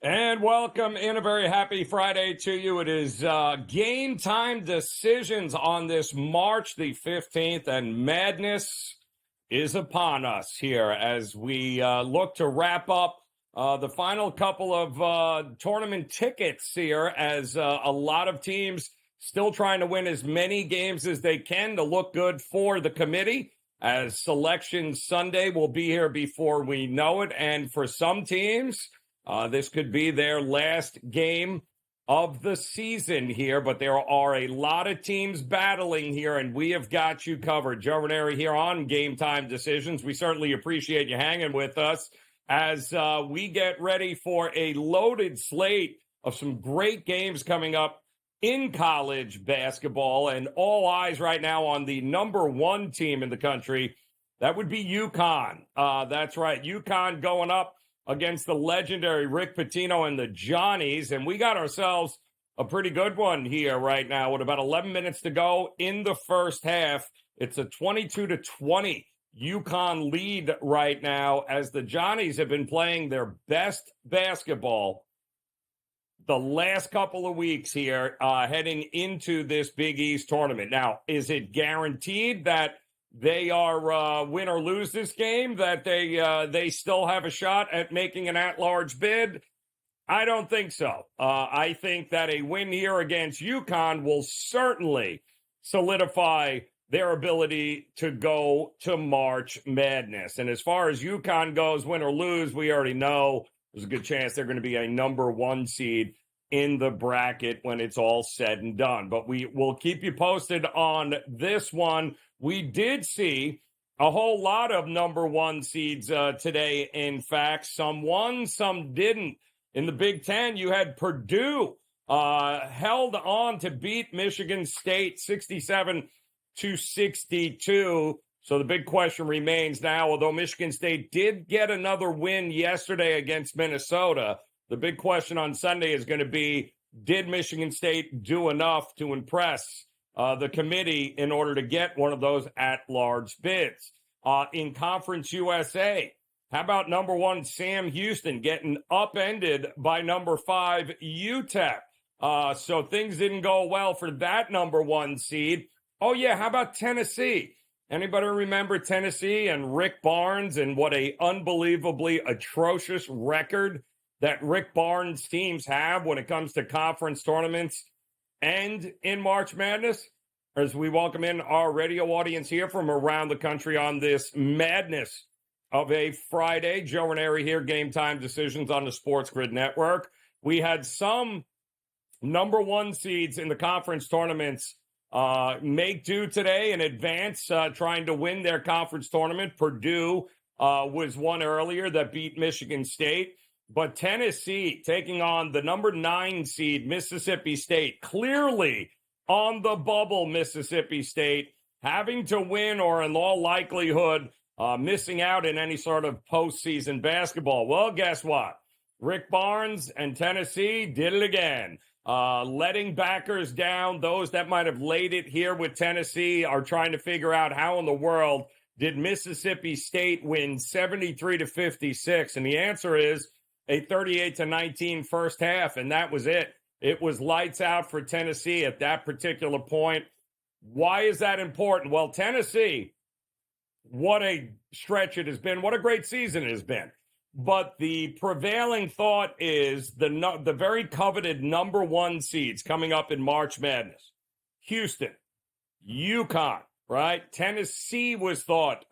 And welcome in a very happy Friday to you. It is game time decisions on this March the 15th, and madness is upon us here as we look to wrap up the final couple of tournament tickets here as a lot of teams still trying to win as many games as they can to look good for the committee, as Selection Sunday will be here before we know it. And for some teams, this could be their last game of the season here, but there are a lot of teams battling here, and we have got you covered. Joe Raineri here on Game Time Decisions. We certainly appreciate you hanging with us as we get ready for a loaded slate of some great games coming up in college basketball, and all eyes right now on the number one team in the country. That would be UConn. That's right, UConn going up against the legendary Rick Pitino and the Johnnies. And we got ourselves a pretty good one here right now with about 11 minutes to go in the first half. It's a 22-20 UConn lead right now as the Johnnies have been playing their best basketball the last couple of weeks here heading into this Big East tournament. Now, is it guaranteed that they are win or lose this game, that they still have a shot at making an at-large bid? I don't think so. I think that a win here against UConn will certainly solidify their ability to go to March Madness. And as far as UConn goes, win or lose, we already know there's a good chance they're going to be a number one seed in the bracket when it's all said and done. But we will keep you posted on this one. We did see a whole lot of number one seeds today. In fact, some won, some didn't. In the Big Ten, you had Purdue held on to beat Michigan State 67-62. So the big question remains now, although Michigan State did get another win yesterday against Minnesota, the big question on Sunday is going to be, did Michigan State do enough to impress the committee in order to get one of those at-large bids? In Conference USA, how about number one Sam Houston getting upended by number 5 UTEP? So things didn't go well for that number one seed. Oh, yeah, how about Tennessee? Anybody remember Tennessee and Rick Barnes and what a unbelievably atrocious record that Rick Barnes teams have when it comes to conference tournaments and in March Madness? As we welcome in our radio audience here from around the country on this madness of a Friday. Joe Raineri here, Game Time Decisions on the SportsGrid Network. We had some number one seeds in the conference tournaments make do today in advance, trying to win their conference tournament. Purdue was one earlier that beat Michigan State. But Tennessee taking on the number 9 seed, Mississippi State, clearly on the bubble. Mississippi State having to win, or in all likelihood, missing out in any sort of postseason basketball. Well, guess what? Rick Barnes and Tennessee did it again. Letting backers down. Those that might have laid it here with Tennessee are trying to figure out how in the world did Mississippi State win 73-56? And the answer is a 38-19 first half, and that was it. It was lights out for Tennessee at that particular point. Why is that important? Well, Tennessee, what a stretch it has been. What a great season it has been. But the prevailing thought is the very coveted number one seeds coming up in March Madness. Houston, UConn, right? Tennessee was thought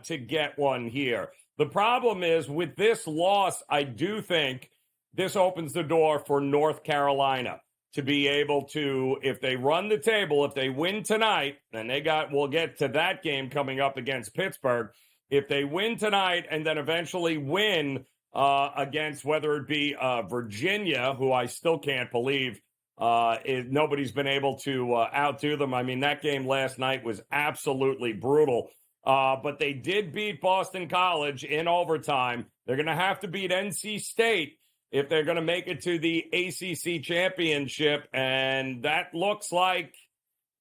to get one here. The problem is with this loss, I do think this opens the door for North Carolina to be able to, if they run the table, if they win tonight, and we'll get to that game coming up against Pittsburgh. If they win tonight and then eventually win against whether it be Virginia, who I still can't believe nobody's been able to outdo them. I mean, that game last night was absolutely brutal. But they did beat Boston College in overtime. They're going to have to beat NC State if they're going to make it to the ACC championship. And that looks like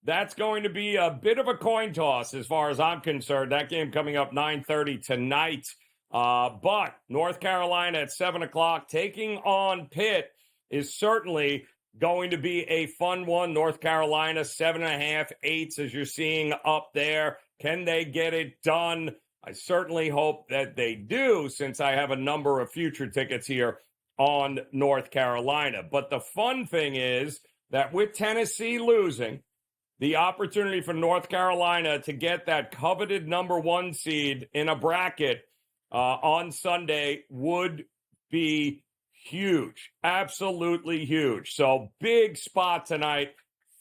that's going to be a bit of a coin toss as far as I'm concerned. That game coming up 9:30 tonight But North Carolina at 7 o'clock taking on Pitt is certainly going to be a fun one. North Carolina, 7.5, 8s as you're seeing up there. Can they get it done? I certainly hope that they do, since I have a number of future tickets here on North Carolina. But the fun thing is that with Tennessee losing, the opportunity for North Carolina to get that coveted number 1 seed in a bracket on Sunday would be huge, absolutely huge. So big spot tonight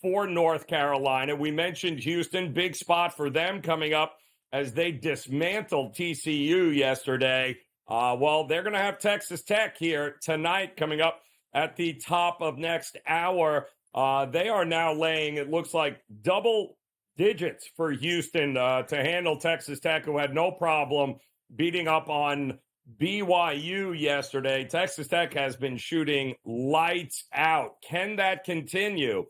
for North Carolina. We mentioned Houston, big spot for them coming up as they dismantled TCU yesterday. Well, they're going to have Texas Tech here tonight coming up at the top of next hour. They are now laying, it looks like, double digits for Houston to handle Texas Tech, who had no problem beating up on BYU yesterday. Texas Tech has been shooting lights out. Can that continue?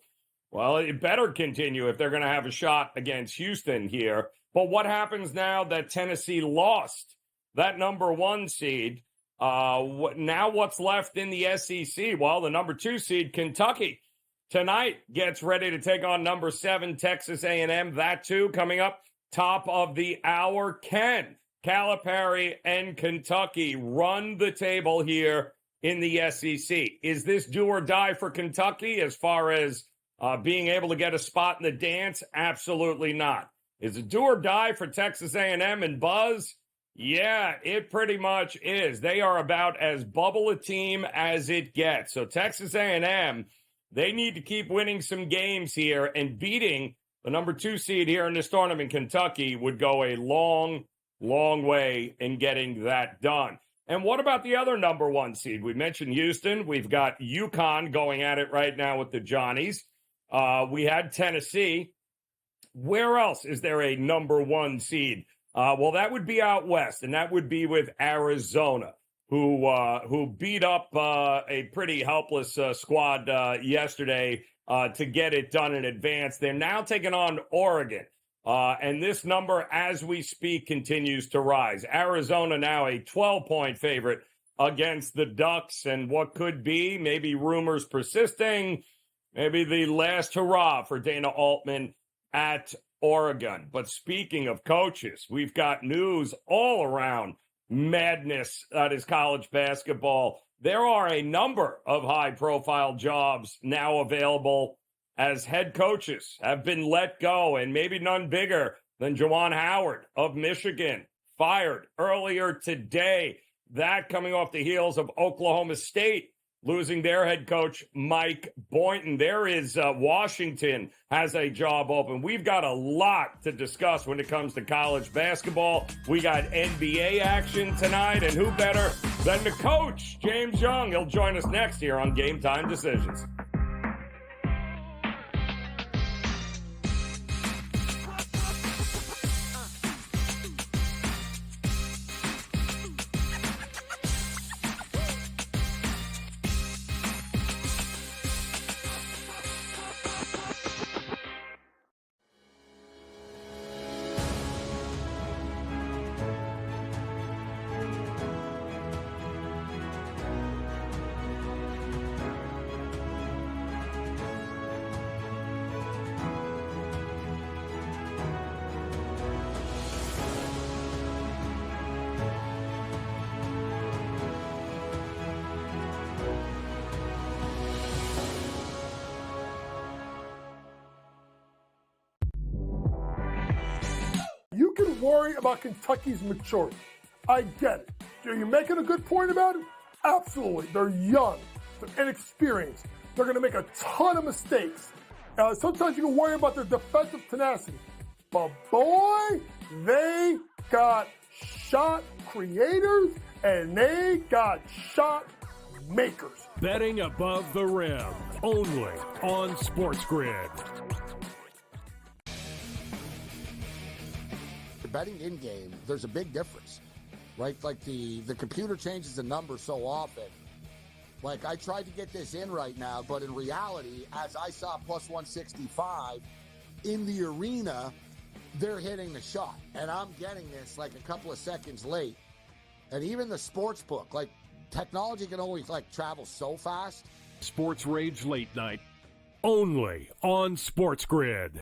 Well, it better continue if they're going to have a shot against Houston here. But what happens now that Tennessee lost that number 1 seed? Now what's left in the SEC? Well, the number 2 seed, Kentucky, tonight gets ready to take on number 7, Texas A&M. That too coming up top of the hour. Can Calipari and Kentucky run the table here in the SEC? Is this do or die for Kentucky as far as being able to get a spot in the dance? Absolutely not. Is it do or die for Texas A&M and Buzz? Yeah, it pretty much is. They are about as bubble a team as it gets. So Texas A&M, they need to keep winning some games here, and beating the number 2 seed here in this tournament, Kentucky, would go a long way in getting that done. And what about the other number 1 seed? We mentioned Houston. We've got UConn going at it right now with the Johnnies. We had Tennessee. Where else is there a number 1 seed? Well, that would be out west, and that would be with Arizona, who beat up a pretty helpless squad yesterday to get it done in advance. They're now taking on Oregon. And this number, as we speak, continues to rise. Arizona now a 12-point favorite against the Ducks, and what could be maybe rumors persisting, maybe the last hurrah for Dana Altman at Oregon. But speaking of coaches, we've got news all around madness that is college basketball. There are a number of high-profile jobs now available as head coaches have been let go, and maybe none bigger than Juwan Howard of Michigan, fired earlier today. That coming off the heels of Oklahoma State losing their head coach, Mike Boynton. There is Washington has a job open. We've got a lot to discuss when it comes to college basketball. We got NBA action tonight, and who better than the coach, James Young. He'll join us next here on Game Time Decisions. You can worry about Kentucky's maturity. I get it. Are you making a good point about it? Absolutely. They're young. They're inexperienced. They're going to make a ton of mistakes. Sometimes you can worry about their defensive tenacity. But boy, they got shot creators and they got shot makers. Betting above the rim, only on SportsGrid. Betting in-game, there's a big difference, right? Like the computer changes the number so often. Like, I tried to get this in right now, but in reality, as I saw plus 165 in the arena, they're hitting the shot. And I'm getting this like a couple of seconds late. And even the sports book, like technology can only travel so fast. Sports Rage Late Night, only on SportsGrid.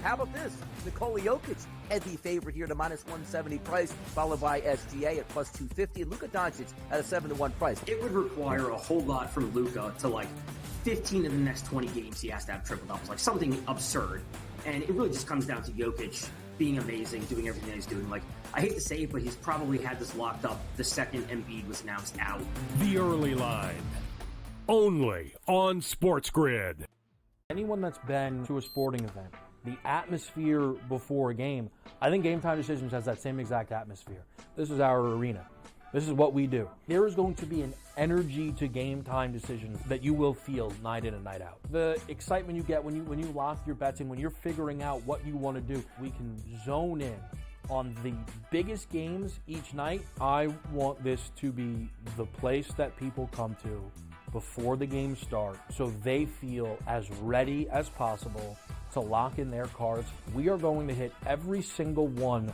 How about this? Nikola Jokic, heavy favorite here to -170 price, followed by SGA at +250, and Luka Doncic at a 7-1 price. It would require a whole lot from Luka to 15 of the next 20 games he has to have triple doubles, something absurd. And it really just comes down to Jokic being amazing, doing everything he's doing. I hate to say it, but he's probably had this locked up the second Embiid was announced out. The Early Line, only on SportsGrid. Anyone that's been to a sporting event, the atmosphere before a game, I think GameTime Decisions has that same exact atmosphere. This is our arena. This is what we do. There is going to be an energy to GameTime Decisions that you will feel night in and night out. The excitement you get when you lock your bets in, when you're figuring out what you want to do, we can zone in on the biggest games each night. I want this to be the place that people come to before the games start so they feel as ready as possible to lock in their cards. We are going to hit every single one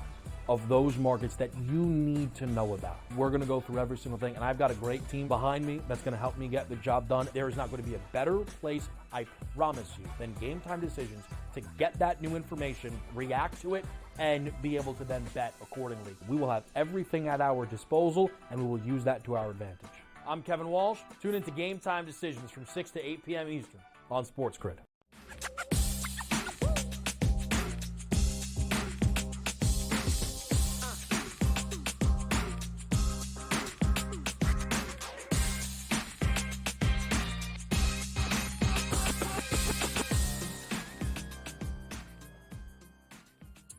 of those markets that you need to know about. We're going to go through every single thing, and I've got a great team behind me that's going to help me get the job done. There is not going to be a better place, I promise you, than GameTime Decisions to get that new information, react to it, and be able to then bet accordingly. We will have everything at our disposal, and we will use that to our advantage. I'm Kevin Walsh. Tune into GameTime Decisions from 6 to 8 p.m. Eastern on SportsGrid.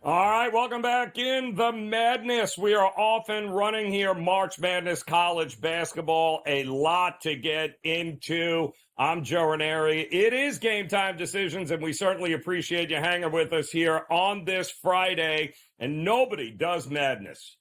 All right, welcome back in the madness. We are off and running here. March Madness college basketball, a lot to get into. I'm Joe Raineri. It is Game Time Decisions, and we certainly appreciate you hanging with us here on this Friday. And nobody does madness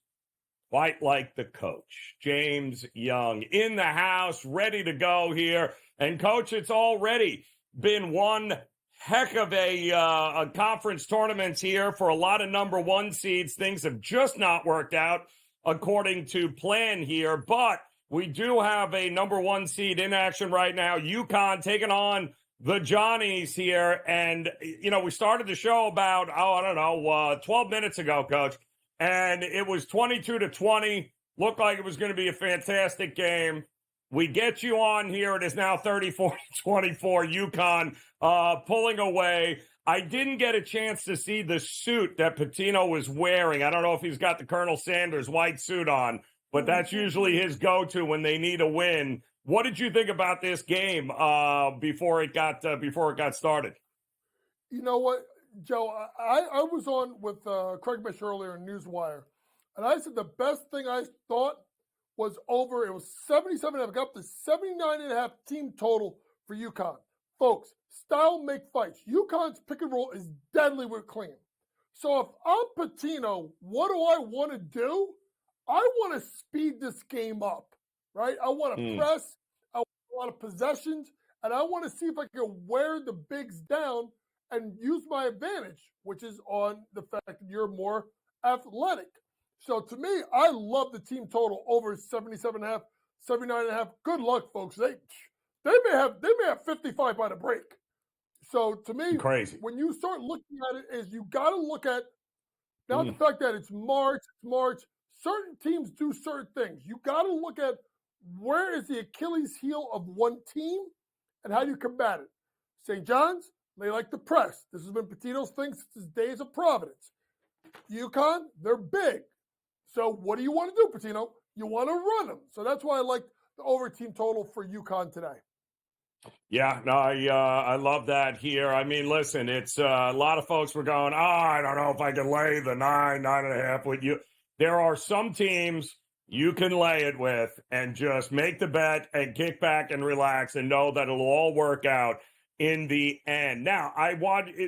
quite like the coach, James Young, in the house, ready to go here. And, Coach, it's already been one heck of a conference tournaments here for a lot of number one seeds. Things have just not worked out according to plan here, but we do have a number one seed in action right now. UConn taking on the Johnnies here. And, we started the show about, 12 minutes ago, Coach, and it was 22-20. Looked like it was going to be a fantastic game. We get you on here. It is now 34-24, UConn pulling away. I didn't get a chance to see the suit that Pitino was wearing. I don't know if he's got the Colonel Sanders white suit on, but that's usually his go-to when they need a win. What did you think about this game before it got started? You know what, Joe? I was on with Craig Mish earlier in Newswire, and I said the best thing I thought was over. It was 77.5, got up to 79.5 team total for UConn. Folks, style make fights. UConn's pick and roll is deadly with clean. So if I'm Pitino, what do I want to do? I want to speed this game up, right? I want to press. I want a lot of possessions, and I want to see if I can wear the bigs down and use my advantage, which is on the fact that you're more athletic. So to me, I love the team total over 77.5, 79.5. Good luck, folks. They may have 55 by the break. So to me, crazy. When you start looking at it, is you got to look at now the fact that it's March. Certain teams do certain things. You got to look at where is the Achilles heel of one team and how do you combat it. St. John's, they like to press. This has been Pitino's thing since his days of Providence. UConn, they're big. So what do you want to do, Pitino? You want to run them. So that's why I like the over team total for UConn today. Yeah, no, I love that here. I mean, listen, it's a lot of folks were going, I don't know if I can lay the 9.5 with you. There are some teams you can lay it with and just make the bet and kick back and relax and know that it'll all work out in the end. Now,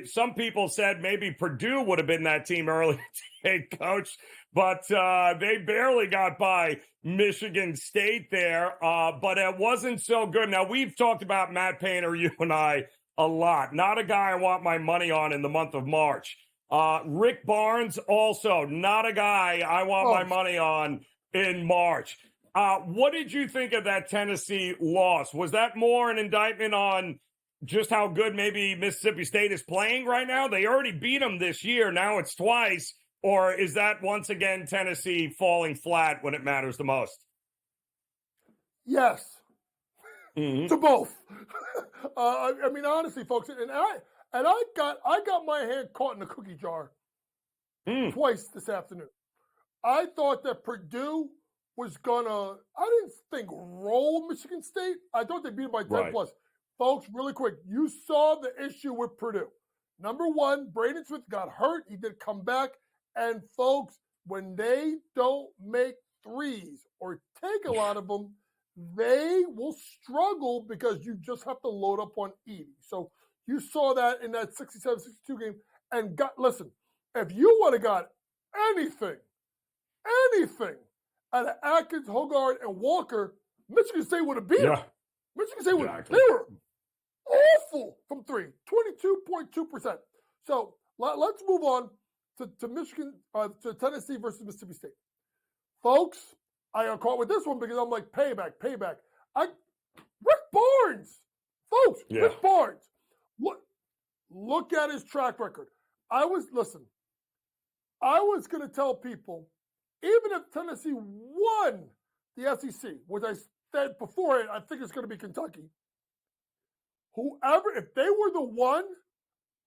some people said maybe Purdue would have been that team earlier today, Coach, but they barely got by Michigan State there, but it wasn't so good. Now, we've talked about Matt Painter, you and I, a lot. Not a guy I want my money on in the month of March. Rick Barnes, also not a guy I want my money on in March. What did you think of that Tennessee loss? Was that more an indictment on just how good maybe Mississippi State is playing right now? They already beat them this year. Now it's twice. Or is that once again Tennessee falling flat when it matters the most? Yes. To both. I mean, honestly, folks, and I got my hand caught in a cookie jar twice this afternoon. I thought that Purdue was gonna, I didn't think roll Michigan State. I thought they beat it by 10 plus. Folks, really quick, you saw the issue with Purdue. Number one, Braden Smith got hurt. He did come back. And folks, when they don't make threes or take a lot of them, they will struggle because you just have to load up on Edey. So you saw that in that 67-62 game. And listen, if you would have got anything out of Atkins, Hogarth, and Walker, Michigan State would have beat them. Michigan State they were awful from three, 22.2%. So let's move on to Michigan, to Tennessee versus Mississippi State. Folks, I got caught with this one because I'm like, payback. Rick Barnes. Folks, Rick Barnes. Look at his track record. I was going to tell people, even if Tennessee won the SEC, which I said before, I think it's going to be Kentucky. Whoever, if they were the one,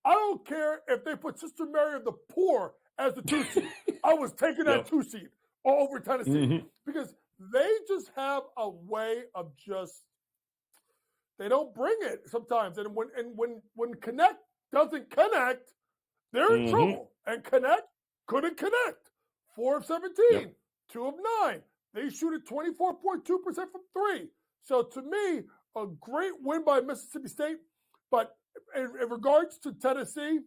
I don't care if they put Sister Mary of the Poor as the 2 seed. I was taking that 2 seed over Tennessee because they just have a way of they don't bring it sometimes. And when Connect doesn't connect, they're in trouble. And Connect couldn't connect. 4 of 17, 2 of 9. They shoot at 24.2% from three. So to me, a great win by Mississippi State. But in regards to Tennessee,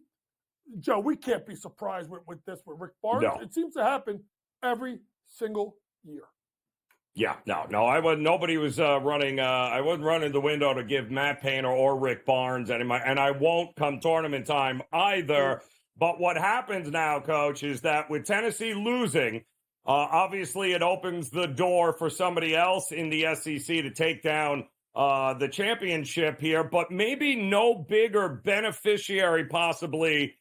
Joe, we can't be surprised with this with Rick Barnes. No. It seems to happen every single year. Yeah, no. Nobody was running. I wasn't running the window to give Matt Painter or Rick Barnes and I won't come tournament time either. But what happens now, Coach, is that with Tennessee losing, obviously it opens the door for somebody else in the SEC to take down the championship here, but maybe no bigger beneficiary possibly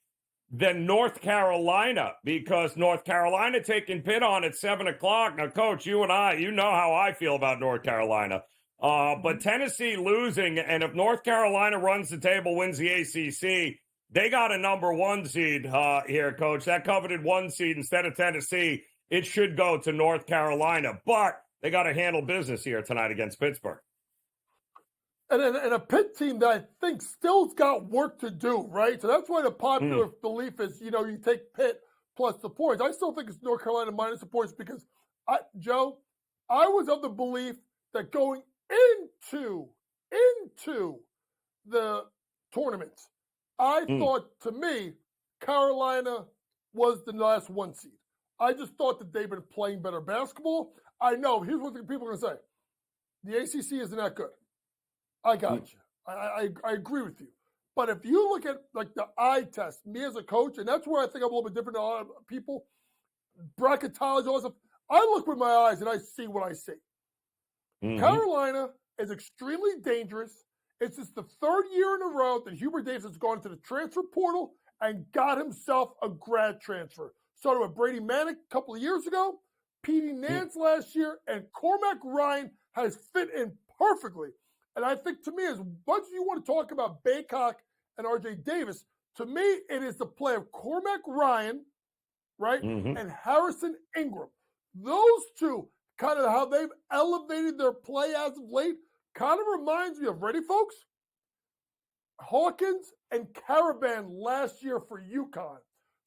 than North Carolina, because North Carolina taking Pitt on at 7 o'clock. Now, Coach, you and I, you know how I feel about North Carolina. But Tennessee losing, and if North Carolina runs the table, wins the ACC, they got a number 1 seed here, Coach. That coveted 1 seed instead of Tennessee. It should go to North Carolina, but they got to handle business here tonight against Pittsburgh. And a Pitt team that I think still's got work to do, right? So that's why the popular belief is, you take Pitt plus the points. I still think it's North Carolina minus the points because, Joe, I was of the belief that going into the tournament, I thought, to me, Carolina was the last 1 seed. I just thought that they've been playing better basketball. I know. Here's what people are going to say. The ACC isn't that good. I got you. I agree with you. But if you look at like the eye test, me as a coach, and that's where I think I'm a little bit different than a lot of people, bracketology, all that stuff, I look with my eyes and I see what I see. Carolina is extremely dangerous. It's just the 3rd year in a row that Hubert Davis has gone to the transfer portal and got himself a grad transfer. Started with Brady Manick a couple of years ago, Petey Nance last year, and Cormac Ryan has fit in perfectly. And I think, to me, as much as you want to talk about Baycock and R.J. Davis, to me, it is the play of Cormac Ryan, right, and Harrison Ingram. Those two, kind of how they've elevated their play as of late, kind of reminds me of, ready, folks? Hawkins and Caravan last year for UConn.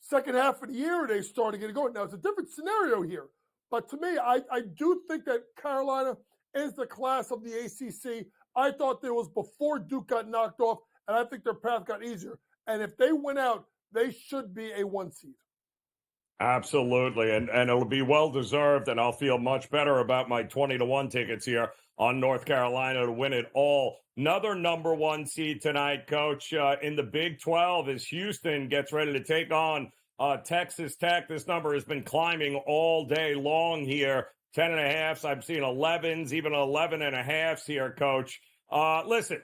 Second half of the year, they started getting going. Now, it's a different scenario here. But to me, I do think that Carolina is the class of the ACC. I thought there was before Duke got knocked off, and I think their path got easier. And if they win out, they should be a 1 seed. Absolutely, and it'll be well-deserved, and I'll feel much better about my 20-1 tickets here on North Carolina to win it all. Another number 1 seed tonight, Coach, in the Big 12 as Houston gets ready to take on Texas Tech. This number has been climbing all day long here. 10.5s. I've seen 11s, even 11.5s here, Coach. Listen,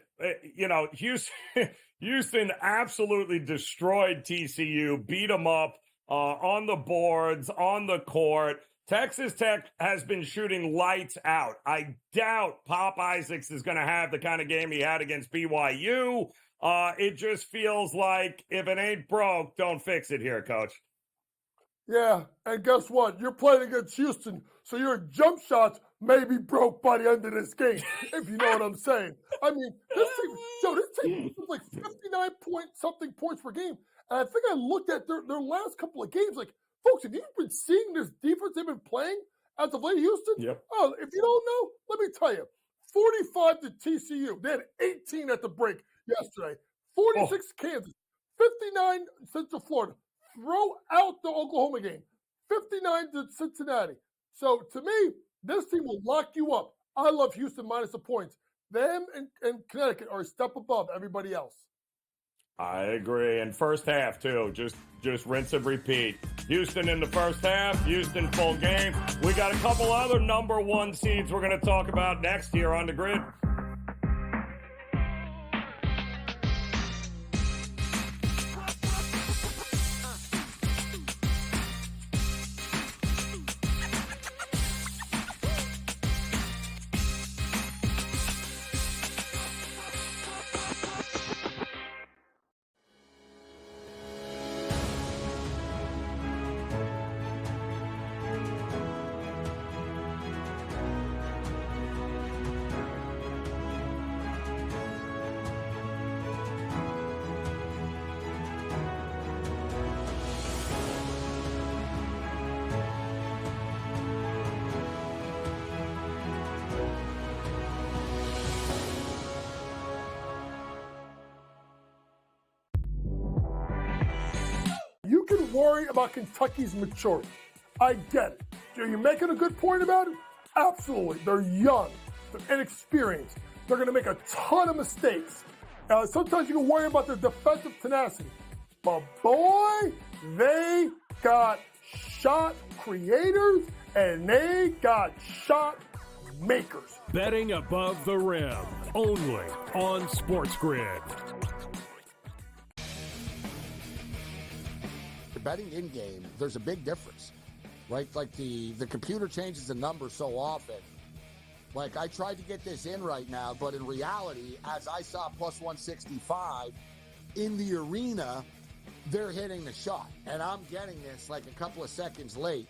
Houston absolutely destroyed TCU, beat them up on the boards, on the court. Texas Tech has been shooting lights out. I doubt Pop Isaacs is going to have the kind of game he had against BYU. It just feels like if it ain't broke, don't fix it here, Coach. Yeah, and guess what? You're playing against Houston, so your jump shots may be broke by the end of this game, if you know what I'm saying. I mean, this team was like 59-point-something points per game. And I think I looked at their last couple of games, like, folks, have you been seeing this defense they've been playing as of late, Houston? Yep. Oh, if you don't know, let me tell you. 45 to TCU. They had 18 at the break yesterday. 46 Kansas. 59 Central Florida. Throw out the Oklahoma game. 59 to Cincinnati. So, to me, this team will lock you up. I love Houston minus the points. Them and Connecticut are a step above everybody else. I agree. And first half, too. Just rinse and repeat. Houston in the first half. Houston full game. We got a couple other number one seeds we're going to talk about next here on the grid. You can worry about Kentucky's maturity. I get it. Are you making a good point about it? Absolutely. They're young. They're inexperienced. They're going to make a ton of mistakes. Sometimes you can worry about their defensive tenacity. But boy, they got shot creators and they got shot makers. Betting above the rim, only on SportsGrid. Betting in game, there's a big difference, right? Like the computer changes the number so often. Like I tried to get this in right now, but in reality, as I saw plus 165 in the arena, they're hitting the shot, and I'm getting this like a couple of seconds late.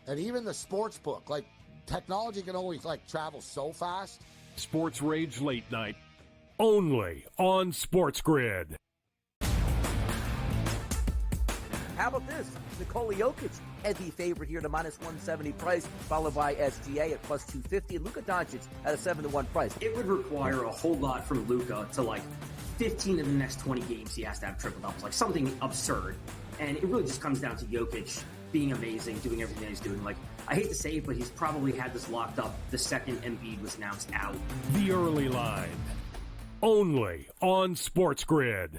And even the sports book, like technology can only like travel so fast. Sports Rage Late Night, only on SportsGrid. How about this? Nikola Jokic, heavy favorite here at a minus 170 price, followed by SGA at plus 250, and Luka Doncic at a 7-1 price. It would require a whole lot from Luka to like 15 of the next 20 games he has to have triple doubles, like something absurd. And it really just comes down to Jokic being amazing, doing everything that he's doing. Like, I hate to say it, but he's probably had this locked up the second Embiid was announced out. The early line, only on SportsGrid.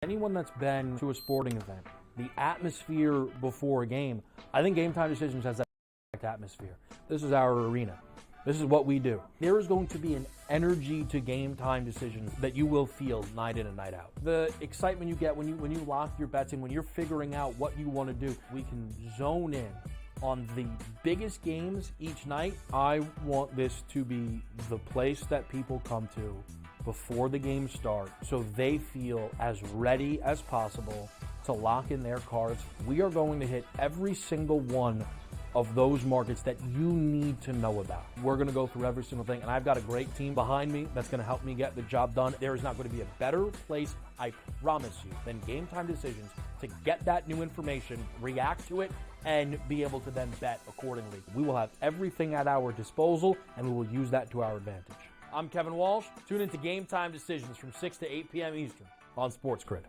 Anyone that's been to a sporting event, the atmosphere before a game, I think GameTime Decisions has that atmosphere. This is our arena. This is what we do. There is going to be an energy to GameTime Decisions that you will feel night in and night out. The excitement you get when you lock your bets in, when you're figuring out what you want to do, we can zone in on the biggest games each night. I want this to be the place that people come to before the games start so they feel as ready as possible to lock in their cards. We are going to hit every single one of those markets that you need to know about. We're going to go through every single thing, and I've got a great team behind me that's going to help me get the job done. There is not going to be a better place, I promise you, than GameTime Decisions to get that new information, react to it, and be able to then bet accordingly. We will have everything at our disposal, and we will use that to our advantage. I'm Kevin Walsh. Tune into GameTime Decisions from 6 to 8 p.m. Eastern on SportsGrid.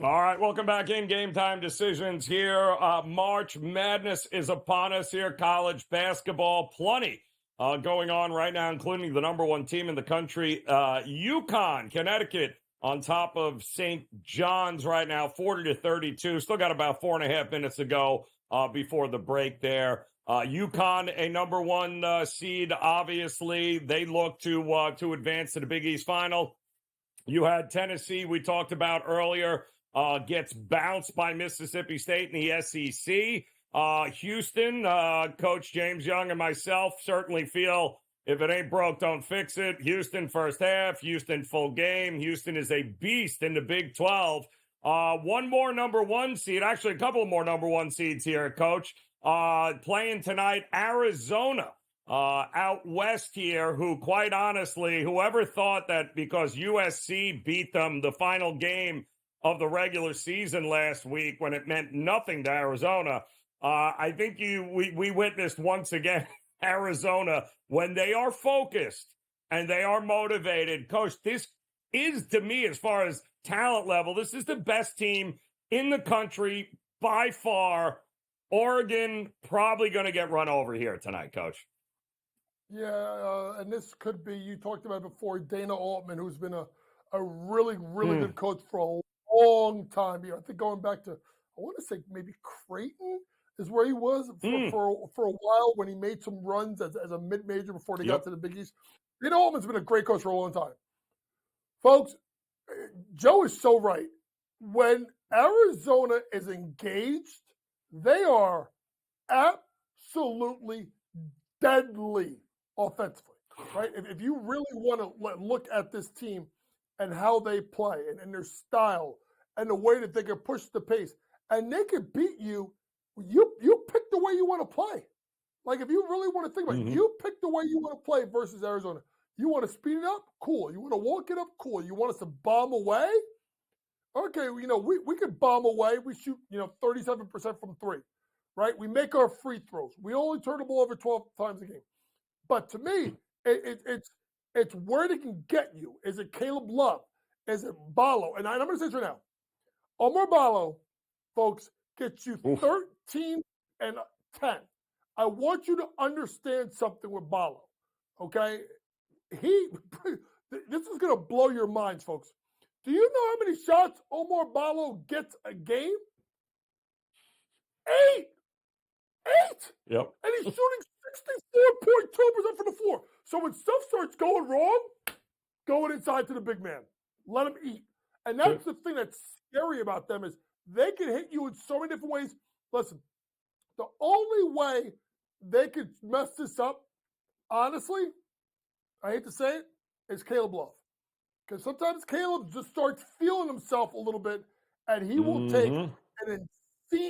All right, welcome back in Game Time Decisions here. March Madness is upon us here. College basketball, plenty going on right now, including the number one team in the country, UConn, Connecticut, on top of St. John's right now, 40-32. Still got about 4.5 minutes to go before the break there. UConn, a number one seed, obviously. They look to advance to the Big East final. You had Tennessee, we talked about earlier, gets bounced by Mississippi State in the SEC. Houston, Coach James Young and myself certainly feel if it ain't broke, don't fix it. Houston first half, Houston full game. Houston is a beast in the Big 12. One more number one seed, actually a couple more number one seeds here, Coach. Playing tonight, Arizona. Out west here, who quite honestly, whoever thought that because USC beat them the final game of the regular season last week when it meant nothing to Arizona, I think we witnessed once again Arizona, when they are focused and they are motivated. Coach, this is, to me, as far as talent level, this is the best team in the country by far. Oregon probably going to get run over here tonight, Coach. Yeah, and this could be, you talked about before, Dana Altman, who's been a really, really good coach for a long time here. I think going back to, I want to say maybe Creighton is where he was for a while when he made some runs as a mid-major before they got to the Big East. Dana Altman's been a great coach for a long time. Folks, Joe is so right. When Arizona is engaged, they are absolutely deadly offensively, right? If you really want to look at this team and how they play and their style and the way that they can push the pace, and they can beat you, you pick the way you want to play. Like, if you really want to think about it, you pick the way you want to play versus Arizona. You want to speed it up? Cool. You want to walk it up? Cool. You want us to bomb away? Okay, we can bomb away. We shoot, 37% from three, right? We make our free throws. We only turn the ball over 12 times a game. But to me, it's where they can get you. Is it Caleb Love? Is it Ballo? And I'm going to say this right now. Omar Ballo, folks, gets you 13 and 10. I want you to understand something with Ballo, okay? This is going to blow your minds, folks. Do you know how many shots Omar Ballo gets a game? 8. Yep. And he's shooting 64.2% from the floor. So when stuff starts going wrong, going inside to the big man. Let him eat. And that's the thing that's scary about them is they can hit you in so many different ways. Listen, the only way they could mess this up, honestly, I hate to say it, is Caleb Love. Because sometimes Caleb just starts feeling himself a little bit, and he will take an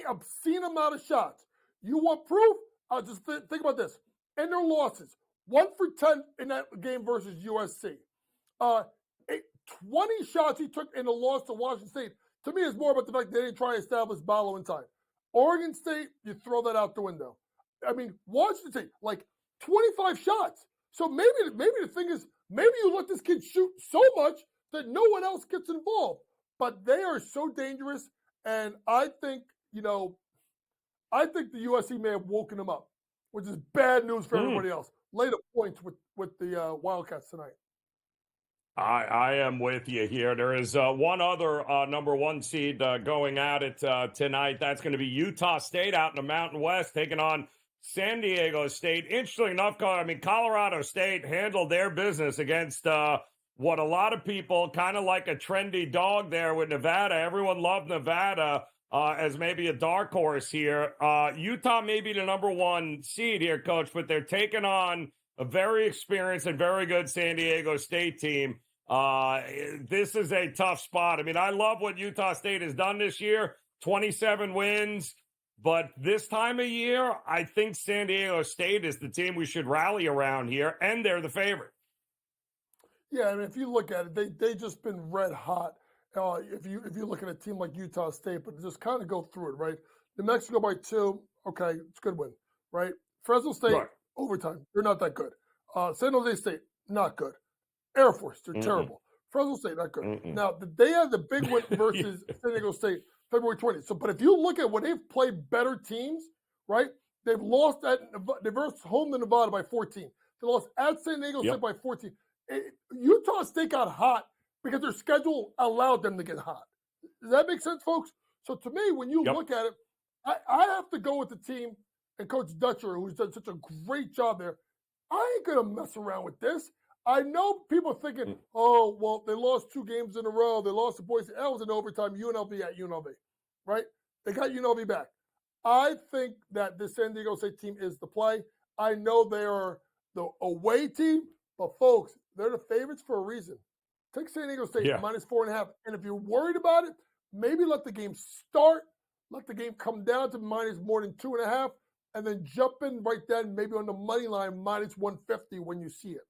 obscene amount of shots. You want proof? I'll just think about this. In their losses, 1 for 10 in that game versus USC. 20 shots he took in the loss to Washington State. To me, it's more about the fact they didn't try to establish Ballo inside. Oregon State, you throw that out the window. I mean, Washington State, like 25 shots. So maybe the thing is, maybe you let this kid shoot so much that no one else gets involved. But they are so dangerous, and I think the USC may have woken them up, which is bad news for everybody else. Later points with the Wildcats tonight. I am with you here. There is one other number one seed going at it tonight. That's going to be Utah State out in the Mountain West taking on San Diego State. Interestingly enough, Colorado State handled their business against what a lot of people kind of like a trendy dog there with Nevada. Everyone loved Nevada as maybe a dark horse here. Utah may be the number one seed here, Coach, but they're taking on a very experienced and very good San Diego State team. This is a tough spot. I mean, I love what Utah State has done this year, 27 wins. But this time of year, I think San Diego State is the team we should rally around here, and they're the favorite. Yeah, I mean, if you look at it, they just been red hot. If you look at a team like Utah State, but just kind of go through it, right? New Mexico by 2, okay, it's a good win, right? Fresno State, overtime, they're not that good. San Jose State, not good. Air Force, they're terrible. Fresno State, not good. Mm-mm. Now, they had the big win versus San Diego State February 20th. So, but if you look at when they've played better teams, right? They've lost they've lost home to Nevada by 14. They lost at San Diego State by 14. Utah State got hot because their schedule allowed them to get hot. Does that make sense, folks? So to me, when you look at it, I have to go with the team and Coach Dutcher, who's done such a great job there. I ain't gonna mess around with this. I know people are thinking, oh, well, they lost 2 games in a row. They lost to Boise. That was in overtime. UNLV at UNLV, right? They got UNLV back. I think that the San Diego State team is the play. I know they are the away team, but folks, they're the favorites for a reason. Take San Diego State minus 4.5. And if you're worried about it, maybe let the game start, let the game come down to minus more than 2.5, and then jump in right then, maybe on the money line minus 150 when you see it.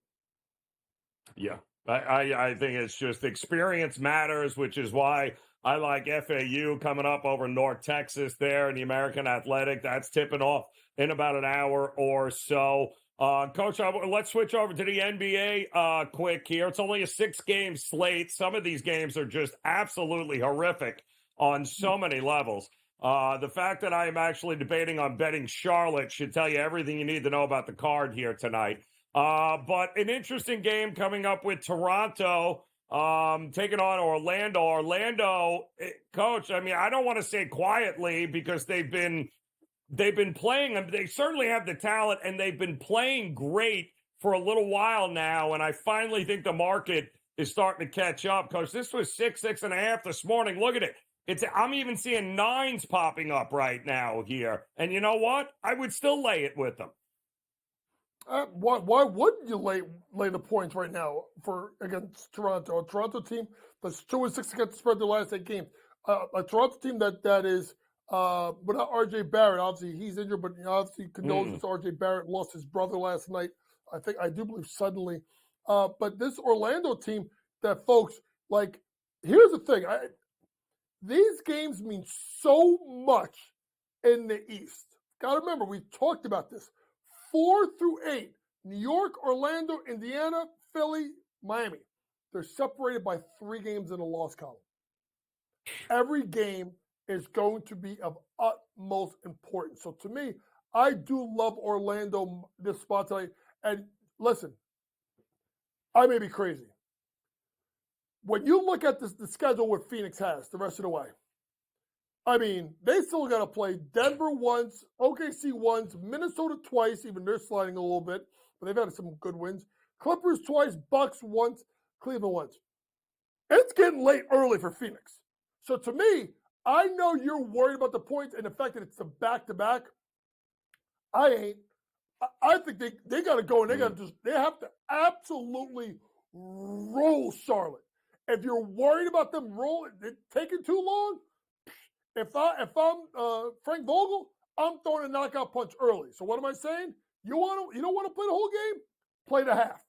Yeah, I think it's just experience matters, which is why I like FAU coming up over North Texas there in the American Athletic. That's tipping off in about an hour or so. Coach, let's switch over to the NBA quick here. It's only a 6-game slate. Some of these games are just absolutely horrific on so many levels. The fact that I am actually debating on betting Charlotte should tell you everything you need to know about the card here tonight. But an interesting game coming up with Toronto taking on Orlando. Orlando, Coach, I mean, I don't want to say quietly because they've been playing. They certainly have the talent, and they've been playing great for a little while now. And I finally think the market is starting to catch up. Coach, this was 6.5 this morning. Look at it. I'm even seeing 9s popping up right now here. And you know what? I would still lay it with them. Why wouldn't you lay the points right now against Toronto? A Toronto team that's 2-6 against the spread their last 8 games. A Toronto team that is without RJ Barrett. Obviously, he's injured, but obviously condolences to RJ Barrett. Lost his brother last night. I do believe suddenly. But this Orlando team, that folks like. Here's the thing. These games mean so much in the East. Got to remember, we've talked about this. 4 through 8, New York, Orlando, Indiana, Philly, Miami. They're separated by 3 games in a loss column. Every game is going to be of utmost importance. So to me, I do love Orlando this spot tonight. And listen, I may be crazy. When you look at the schedule what Phoenix has the rest of the way, I mean, they still got to play Denver once, OKC once, Minnesota twice, even they're sliding a little bit, but they've had some good wins. Clippers twice, Bucks once, Cleveland once. It's getting late early for Phoenix. So to me, I know you're worried about the points and the fact that it's a back-to-back. I ain't. I think they got to go and they have to absolutely roll Charlotte. If you're worried about them taking too long, if I'm Frank Vogel, I'm throwing a knockout punch early. So what am I saying? You don't want to play the whole game? Play the half.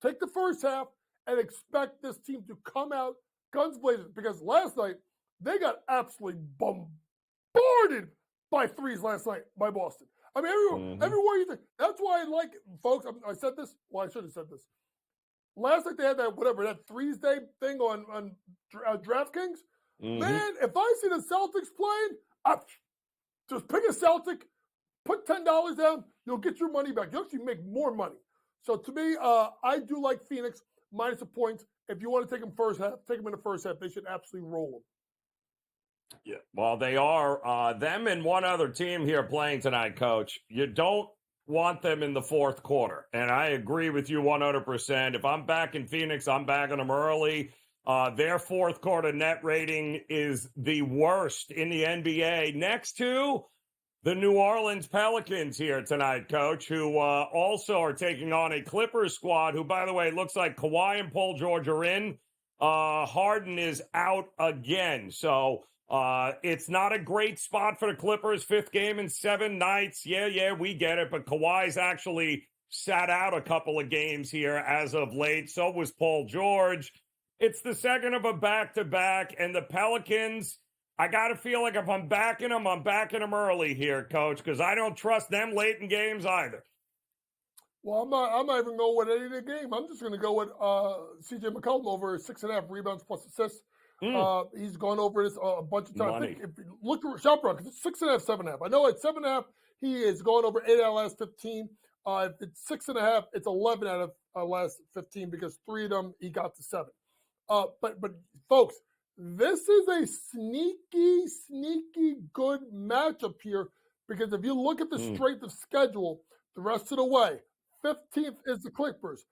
Take the first half and expect this team to come out guns blazing. Because last night they got absolutely bombarded by 3s last night by Boston. I mean, everywhere you think. That's why I like it, folks. I said this. Well, I should have said this. Last night they had that 3s day thing on DraftKings. Man, if I see the Celtics playing, just pick a Celtic, put $10 down, you'll get your money back. You'll actually make more money. So to me, I do like Phoenix minus a point. If you want to take them first half, take them in the first half. They should absolutely roll them. Yeah, well, they are. Them and one other team here playing tonight, Coach. You don't want them in the fourth quarter. And I agree with you 100%. If I'm back in Phoenix, I'm backing them early. Their fourth quarter net rating is the worst in the NBA, next to the New Orleans Pelicans here tonight, Coach, who also are taking on a Clippers squad who, by the way, looks like Kawhi and Paul George are in. Harden is out again. So it's not a great spot for the Clippers. 5th game in 7 nights. Yeah, we get it. But Kawhi's actually sat out a couple of games here as of late. So was Paul George. It's the second of a back-to-back, and the Pelicans, I got to feel like if I'm backing them early here, Coach, because I don't trust them late in games either. Well, I'm not even going with any of the game. I'm just going to go with C.J. McCollum over 6.5 rebounds plus assists. He's gone over this a bunch of times. I think if you look at shot because it's 6.5, 7.5. I know at 7.5 he is going over 8 out of last 15. If it's 6.5, it's 11 out of last 15 because 3 of them he got to 7. But folks, this is a sneaky good matchup here because if you look at the strength of schedule, the rest of the way, 15th is the Clippers,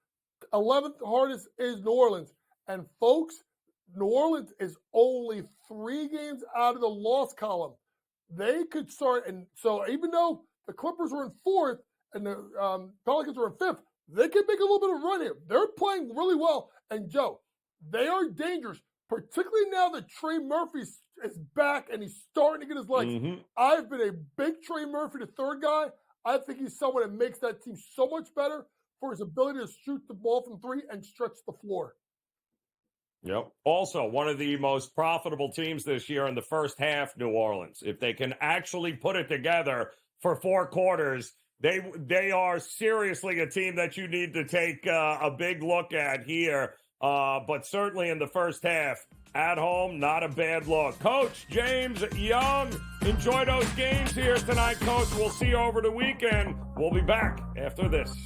11th hardest is New Orleans, and folks, New Orleans is only 3 games out of the loss column. They could start, and so even though the Clippers were in 4th and the Pelicans were in 5th, they can make a little bit of a run here. They're playing really well, and Joe, they are dangerous, particularly now that Trey Murphy is back and he's starting to get his legs. I've been a big Trey Murphy, the third guy. I think he's someone that makes that team so much better for his ability to shoot the ball from 3 and stretch the floor. Yep. Also, one of the most profitable teams this year in the first half, New Orleans. If they can actually put it together for 4 quarters, they are seriously a team that you need to take a big look at here. But certainly in the first half, at home, not a bad look. Coach James Young, enjoy those games here tonight, Coach. We'll see you over the weekend. We'll be back after this.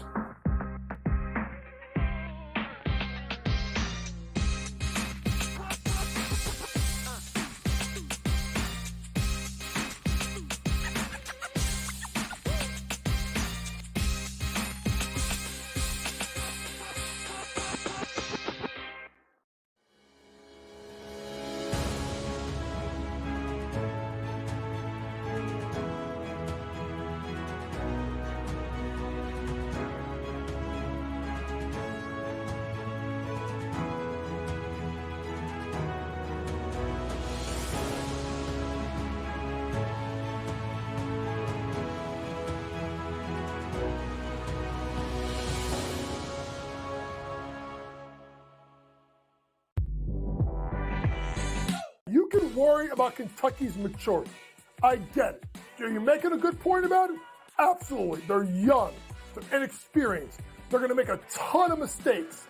You can worry about Kentucky's maturity. I get it. Are you making a good point about it? Absolutely. They're young. They're inexperienced. They're going to make a ton of mistakes.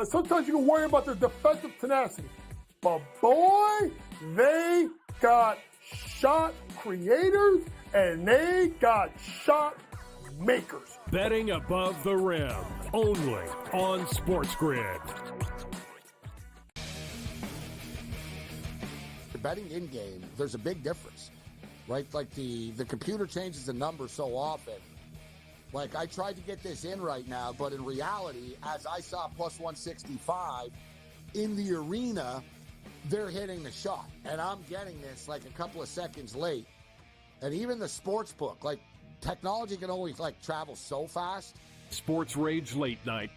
Sometimes you can worry about their defensive tenacity. But boy, they got shot creators and they got shot makers. Betting above the rim, only on SportsGrid. Betting in game, there's a big difference, right? Like the computer changes the numbers so often. Like I tried to get this in right now, but in reality, as I saw plus 165 in the arena, they're hitting the shot, and I'm getting this like a couple of seconds late. And even the sports book, like technology can only like travel so fast. Sports Rage Late Night,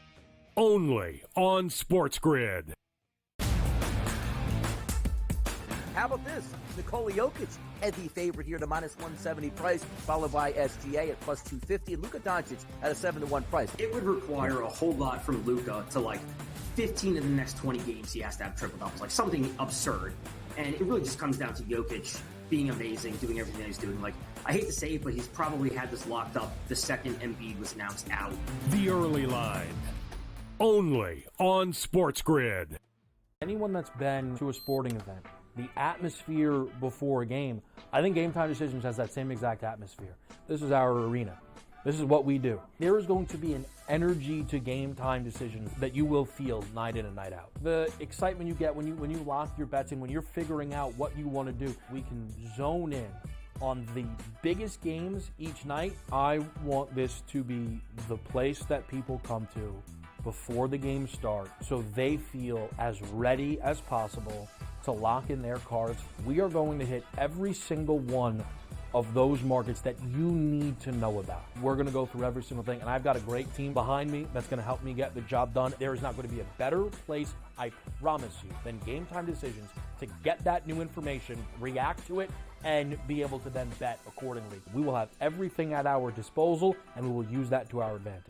only on SportsGrid. How about this? Nikola Jokic, heavy favorite here at a minus 170 price, followed by SGA at plus 250, and Luka Doncic at a 7-1 price. It would require a whole lot from Luka to like 15 of the next 20 games he has to have triple doubles, like something absurd. And it really just comes down to Jokic being amazing, doing everything he's doing. Like, I hate to say it, but he's probably had this locked up the second Embiid was announced out. The early line, only on SportsGrid. Anyone that's been to a sporting event, the atmosphere before a game, I think GameTime Decisions has that same exact atmosphere. This is our arena. This is what we do. There is going to be an energy to GameTime Decisions that you will feel night in and night out. The excitement you get when you lock your bets in, when you're figuring out what you want to do, we can zone in on the biggest games each night. I want this to be the place that people come to before the game starts so they feel as ready as possible to lock in their cards. We are going to hit every single one of those markets that you need to know about. We're going to go through every single thing, and I've got a great team behind me that's going to help me get the job done. There is not going to be a better place, I promise you, than GameTime Decisions to get that new information, react to it, and be able to then bet accordingly. We will have everything at our disposal, and we will use that to our advantage.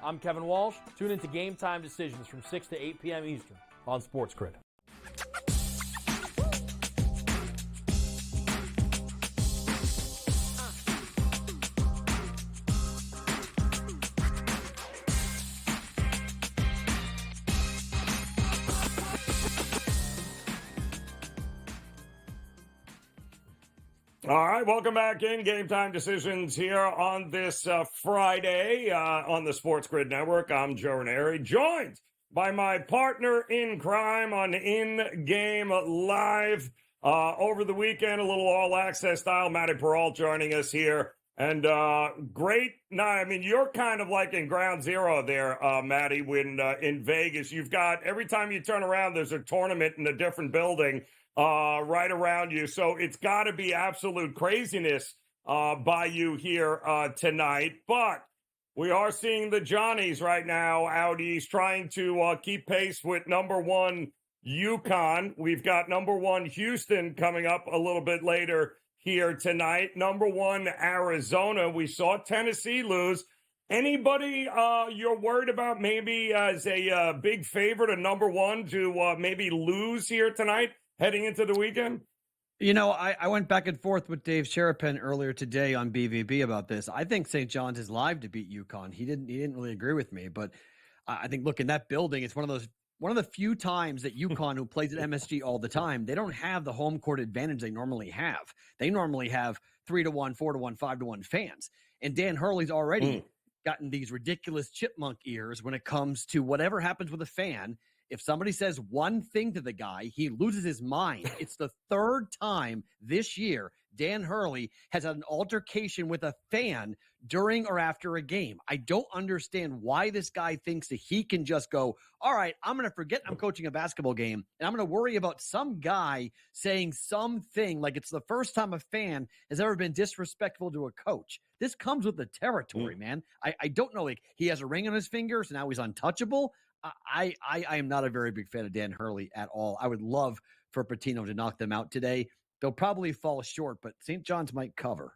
I'm Kevin Walsh. Tune into GameTime Decisions from 6 to 8 p.m. Eastern on SportsGrid. All right, welcome back in Game Time Decisions here on this Friday on the SportsGrid Network. I'm Joe Raineri, joined by my partner in crime on In Game Live. Over the weekend, a little all-access style, Matty Peralt joining us here. And great night. I mean, you're kind of like in ground zero there, Matty, when in Vegas. You've got, every time you turn around, there's a tournament in a different building right around you. So it's got to be absolute craziness by you here tonight. But we are seeing the Johnnies right now out east trying to keep pace with number one UConn. We've got number one Houston coming up a little bit later here tonight. Number one Arizona. We saw Tennessee lose. Anybody you're worried about maybe as a big favorite of number one to maybe lose here tonight heading into the weekend? You know, I went back and forth with Dave Sherapen earlier today on BVB about this. I think St. John's is live to beat UConn. He didn't really agree with me, but I think look in that building, it's one of the few times that UConn, who plays at MSG all the time, they don't have the home court advantage they normally have. They normally have 3-1, 4-1, 5-1 fans. And Dan Hurley's already gotten these ridiculous chipmunk ears when it comes to whatever happens with a fan. If somebody says one thing to the guy, he loses his mind. It's the third time this year Dan Hurley has had an altercation with a fan during or after a game. I don't understand why this guy thinks that he can just go, all right, I'm going to forget I'm coaching a basketball game, and I'm going to worry about some guy saying something like it's the first time a fan has ever been disrespectful to a coach. This comes with the territory, man. I don't know. Like, he has a ring on his finger, so now he's untouchable. I am not a very big fan of Dan Hurley at all. I would love for Patino to knock them out today. They'll probably fall short, but St. John's might cover.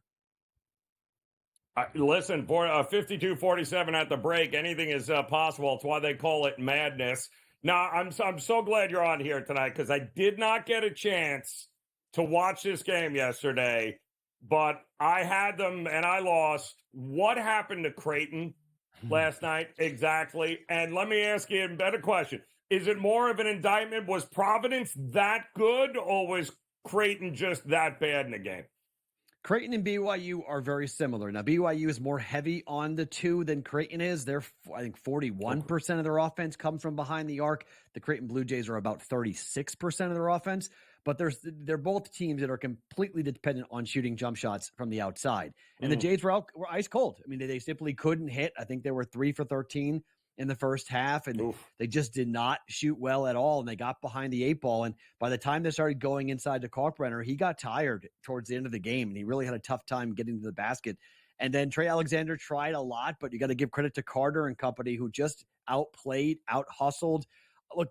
Listen, for 52-47 at the break, anything is possible. It's why they call it madness. Now, I'm so glad you're on here tonight because I did not get a chance to watch this game yesterday, but I had them and I lost. What happened to Creighton last night exactly? And let me ask you a better question. Is it more of an indictment? Was Providence that good, or was Creighton just that bad in the game? Creighton and BYU are very similar. Now, BYU is more heavy on the two than Creighton is. They're, I think, 41% of their offense comes from behind the arc. The Creighton Blue Jays are about 36% of their offense. But they're both teams that are completely dependent on shooting jump shots from the outside. And the Jays were ice cold. I mean, they simply couldn't hit. I think they were 3 for 13 in the first half, and they just did not shoot well at all. And they got behind the 8 ball. And by the time they started going inside to Kalkbrenner, he got tired towards the end of the game, and he really had a tough time getting to the basket. And then Trey Alexander tried a lot, but you got to give credit to Carter and company, who just outplayed, out-hustled. Look,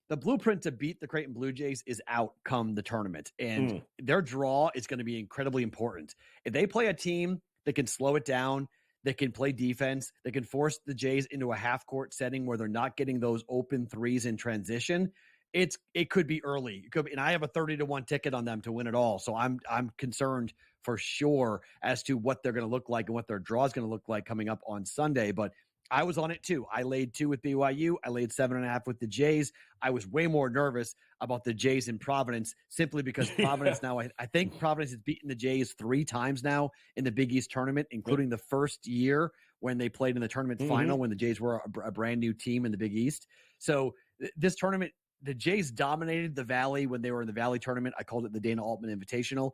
the blueprint to beat the Creighton Blue Jays is out come the tournament, and their draw is going to be incredibly important. If they play a team that can slow it down, that can play defense, that can force the Jays into a half-court setting where they're not getting those open threes in transition, it could be early. It could be, and I have a 30-1 ticket on them to win it all, so I'm concerned for sure as to what they're going to look like and what their draw is going to look like coming up on Sunday. But I was on it too. I laid 2 with BYU. I laid 7.5 with the Jays. I was way more nervous about the Jays in Providence simply because Providence now, I think Providence has beaten the Jays 3 times now in the Big East tournament, including the first year when they played in the tournament final when the Jays were a brand new team in the Big East. So this tournament, the Jays dominated the Valley when they were in the Valley tournament. I called it the Dana Altman Invitational.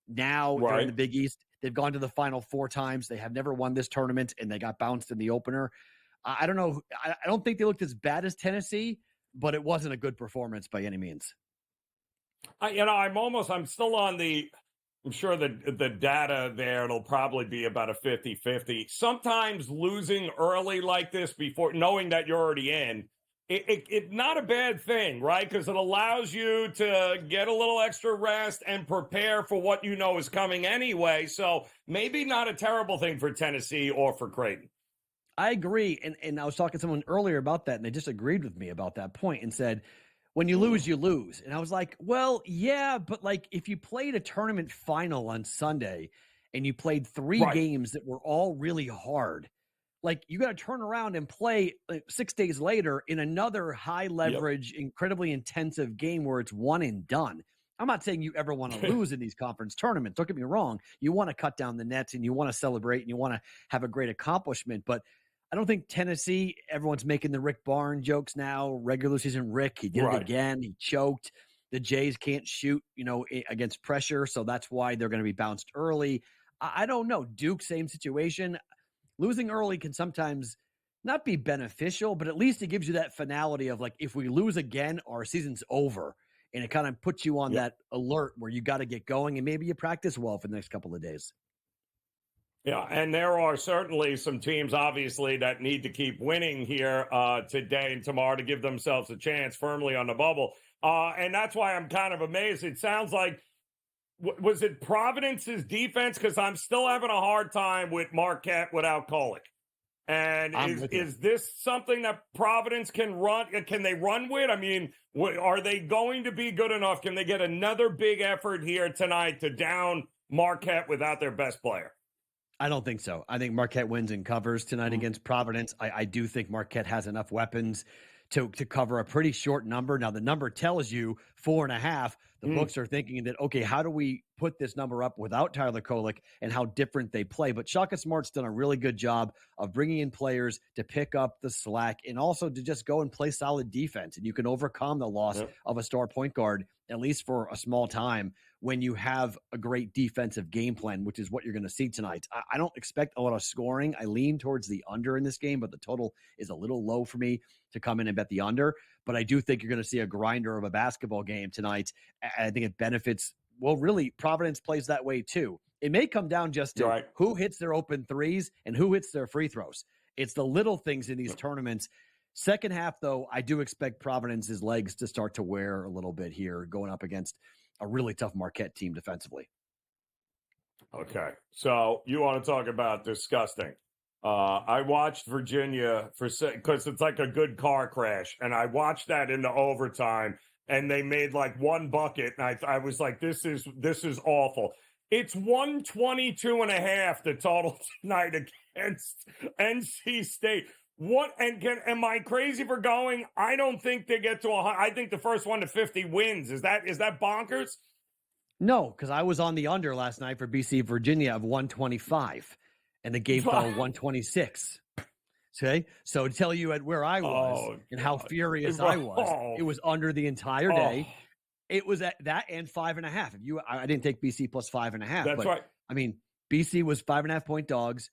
Now they're in the Big East. They've gone to the final 4 times. They have never won this tournament, and they got bounced in the opener. I don't know. I don't think they looked as bad as Tennessee, but it wasn't a good performance by any means. I'm still on I'm sure the data there, it'll probably be about a 50-50. Sometimes losing early like this before knowing that you're already in, it's not a bad thing, right? Because it allows you to get a little extra rest and prepare for what you know is coming anyway. So maybe not a terrible thing for Tennessee or for Creighton. I agree. And I was talking to someone earlier about that, and they just agreed with me about that point and said, when you lose, you lose. And I was like, well, yeah, but like if you played a tournament final on Sunday and you played 3 games that were all really hard, like you got to turn around and play 6 days later in another high leverage, incredibly intensive game where it's one and done. I'm not saying you ever want to lose in these conference tournaments. Don't get me wrong. You want to cut down the nets and you want to celebrate and you want to have a great accomplishment. But I don't think Tennessee, everyone's making the Rick Barnes jokes now. Regular season Rick, he did it again. He choked. The Jays can't shoot, against pressure. So that's why they're going to be bounced early. I don't know. Duke, same situation. Losing early can sometimes not be beneficial, but at least it gives you that finality of like, if we lose again, our season's over. And it kind of puts you on that alert where you got to get going and maybe you practice well for the next couple of days. Yeah, and there are certainly some teams, obviously, that need to keep winning here today and tomorrow to give themselves a chance firmly on the bubble. And that's why I'm kind of amazed. It sounds like, was it Providence's defense? Because I'm still having a hard time with Marquette without Kolek. And is this something that Providence can run? Can they run with? I mean, are they going to be good enough? Can they get another big effort here tonight to down Marquette without their best player? I don't think so. I think Marquette wins and covers tonight against Providence. I do think Marquette has enough weapons to cover a pretty short number. Now, the number tells you 4.5. The books are thinking that, okay, how do we put this number up without Tyler Kolek and how different they play? But Shaka Smart's done a really good job of bringing in players to pick up the slack and also to just go and play solid defense. And you can overcome the loss of a star point guard, at least for a small time, when you have a great defensive game plan, which is what you're going to see tonight. I don't expect a lot of scoring. I lean towards the under in this game, but the total is a little low for me to come in and bet the under. But I do think you're going to see a grinder of a basketball game tonight. I think it benefits. Well, really, Providence plays that way too. It may come down just to who hits their open threes and who hits their free throws. It's the little things in these tournaments. Second half, though, I do expect Providence's legs to start to wear a little bit here, going up against a really tough Marquette team defensively. Okay, so you want to talk about disgusting. I watched Virginia because it's like a good car crash, and I watched that in the overtime, and they made like one bucket, and I was like, this is awful. It's 122.5 the total tonight against NC State. What am I crazy for going? I don't think they get to 100. I think the first 1 to 50 wins. Is that bonkers? No, because I was on the under last night for BC Virginia of 125, and the game fell 126. Okay, so to tell you at where I was and how furious I was, it was under the entire day. It was at that and 5.5. I didn't take BC plus 5.5. That's right. I mean, BC was 5.5 point dogs.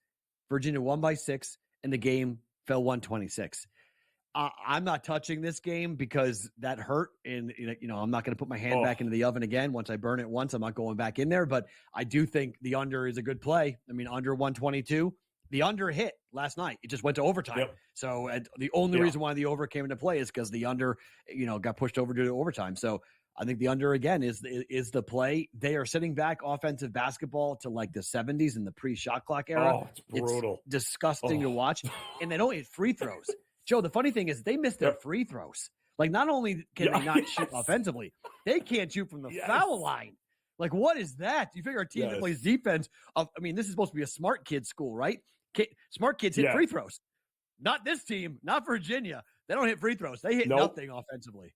Virginia won by 6, and the game fell 126. I'm not touching this game because that hurt, and I'm not going to put my hand back into the oven again. Once I burn it once, I'm not going back in there. But I do think the under is a good play. I mean, under 122, the under hit last night. It just went to overtime. So the only reason why the over came into play is because the under, got pushed over to overtime. So I think the under again is the play. They are sitting back offensive basketball to like the 70s in the pre-shot clock era. Oh, it's brutal. It's disgusting to watch, and they don't hit free throws. Joe, the funny thing is they missed their free throws. Like, not only can they not shoot offensively, they can't shoot from the foul line. Like, what is that? You figure a team that plays defense, this is supposed to be a smart kid school, right? Smart kids hit free throws. Not this team, not Virginia. They don't hit free throws. They hit nothing offensively.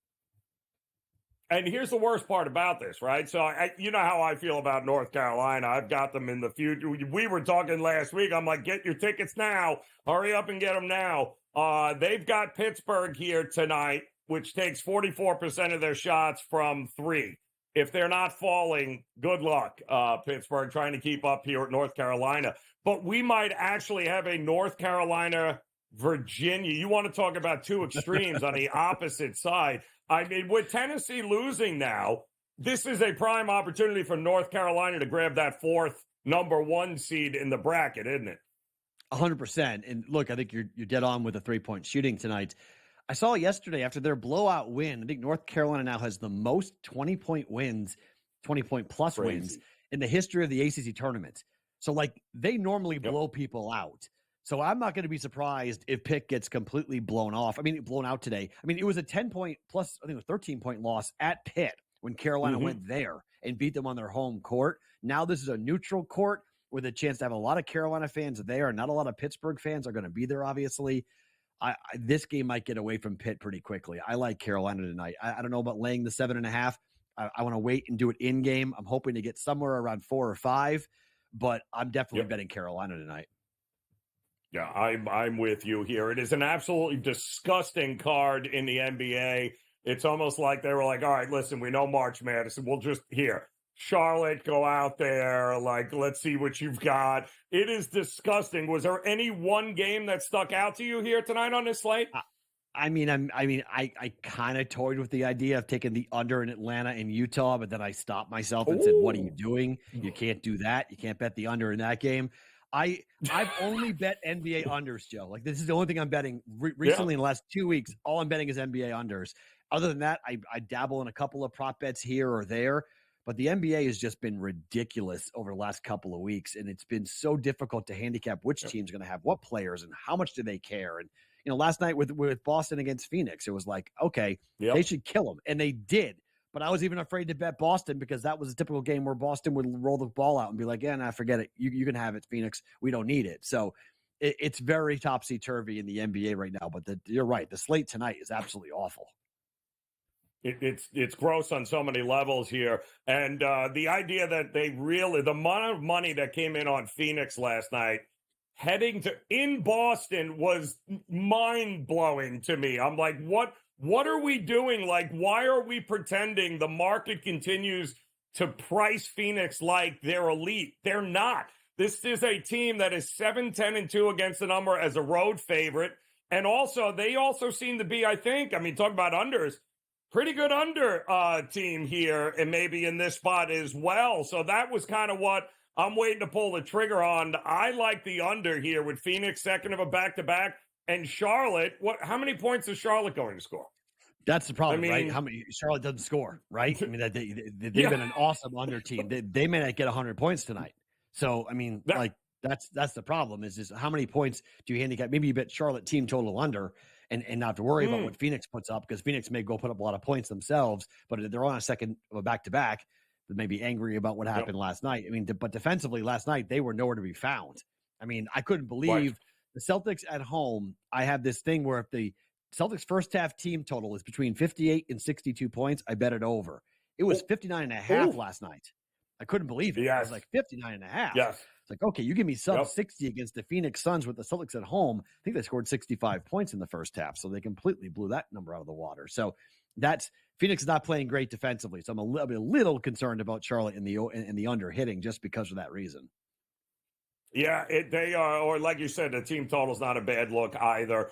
And here's the worst part about this, right? So, you know how I feel about North Carolina. I've got them in the future. We were talking last week. I'm like, get your tickets now. Hurry up and get them now. They've got Pittsburgh here tonight, which takes 44% of their shots from 3. If they're not falling, good luck, Pittsburgh, trying to keep up here at North Carolina. But we might actually have a North Carolina, Virginia. You want to talk about two extremes on the opposite side. I mean, with Tennessee losing now, this is a prime opportunity for North Carolina to grab that 4th number 1 seed in the bracket, isn't it? 100%. And look, I think you're dead on with the 3-point shooting tonight. I saw yesterday after their blowout win, I think North Carolina now has the most 20-point wins, 20-point plus wins in the history of the ACC tournament. So, like, they normally blow people out. So I'm not going to be surprised if Pitt gets completely blown out today. I mean, it was a 10-point plus, I think it was 13-point loss at Pitt when Carolina went there and beat them on their home court. Now this is a neutral court with a chance to have a lot of Carolina fans there. Not a lot of Pittsburgh fans are going to be there, obviously. This game might get away from Pitt pretty quickly. I like Carolina tonight. I don't know about laying the 7.5. I want to wait and do it in game. I'm hoping to get somewhere around 4 or 5, but I'm definitely betting Carolina tonight. Yeah, I'm with you here. It is an absolutely disgusting card in the NBA. It's almost like they were like, all right, listen, we know March Madness. We'll just, here, Charlotte, go out there. Like, let's see what you've got. It is disgusting. Was there any one game that stuck out to you here tonight on this slate? I kind of toyed with the idea of taking the under in Atlanta and Utah, but then I stopped myself and said, what are you doing? You can't do that. You can't bet the under in that game. I've only bet NBA unders, Joe. Like, this is the only thing I'm betting recently in the last 2 weeks. All I'm betting is NBA unders. Other than that, I dabble in a couple of prop bets here or there. But the NBA has just been ridiculous over the last couple of weeks, and it's been so difficult to handicap which team's going to have what players and how much do they care. And last night with Boston against Phoenix, it was like, okay, they should kill them, and they did. But I was even afraid to bet Boston because that was a typical game where Boston would roll the ball out and be like, yeah, nah, forget it. You can have it, Phoenix. We don't need it. So it's very topsy-turvy in the NBA right now. But you're right. The slate tonight is absolutely awful. It's gross on so many levels here. And the idea that the amount of money that came in on Phoenix last night heading to in Boston was mind-blowing to me. I'm like, what are we doing? Like, why are we pretending the market continues to price Phoenix like they're elite? They're not. This is a team that is 7-10-2 against the number as a road favorite. And also, they also seem to be, talk about unders, pretty good under team here and maybe in this spot as well. So that was kind of what I'm waiting to pull the trigger on. I like the under here with Phoenix, second of a back-to-back. And Charlotte, how many points is Charlotte going to score? That's the problem, right? How many Charlotte doesn't score, right? I mean, they've been an awesome under team. They may not get 100 points tonight. So, that's the problem is how many points do you handicap? Maybe you bet Charlotte team total under and not have to worry about what Phoenix puts up because Phoenix may go put up a lot of points themselves, but they're on a second of a back-to-back. They may be angry about what happened last night. But defensively last night, they were nowhere to be found. I couldn't believe the Celtics at home. I have this thing where if the Celtics first half team total is between 58 and 62 points, I bet it over. It was 59.5 last night. I couldn't believe it. It was like 59.5. Yes. It's like, okay, you give me sub 60 against the Phoenix Suns with the Celtics at home. I think they scored 65 points in the first half, so they completely blew that number out of the water. So Phoenix is not playing great defensively. So I'm a little concerned about Charlotte in the under hitting just because of that reason. Yeah, they are, or like you said, the team total's not a bad look either.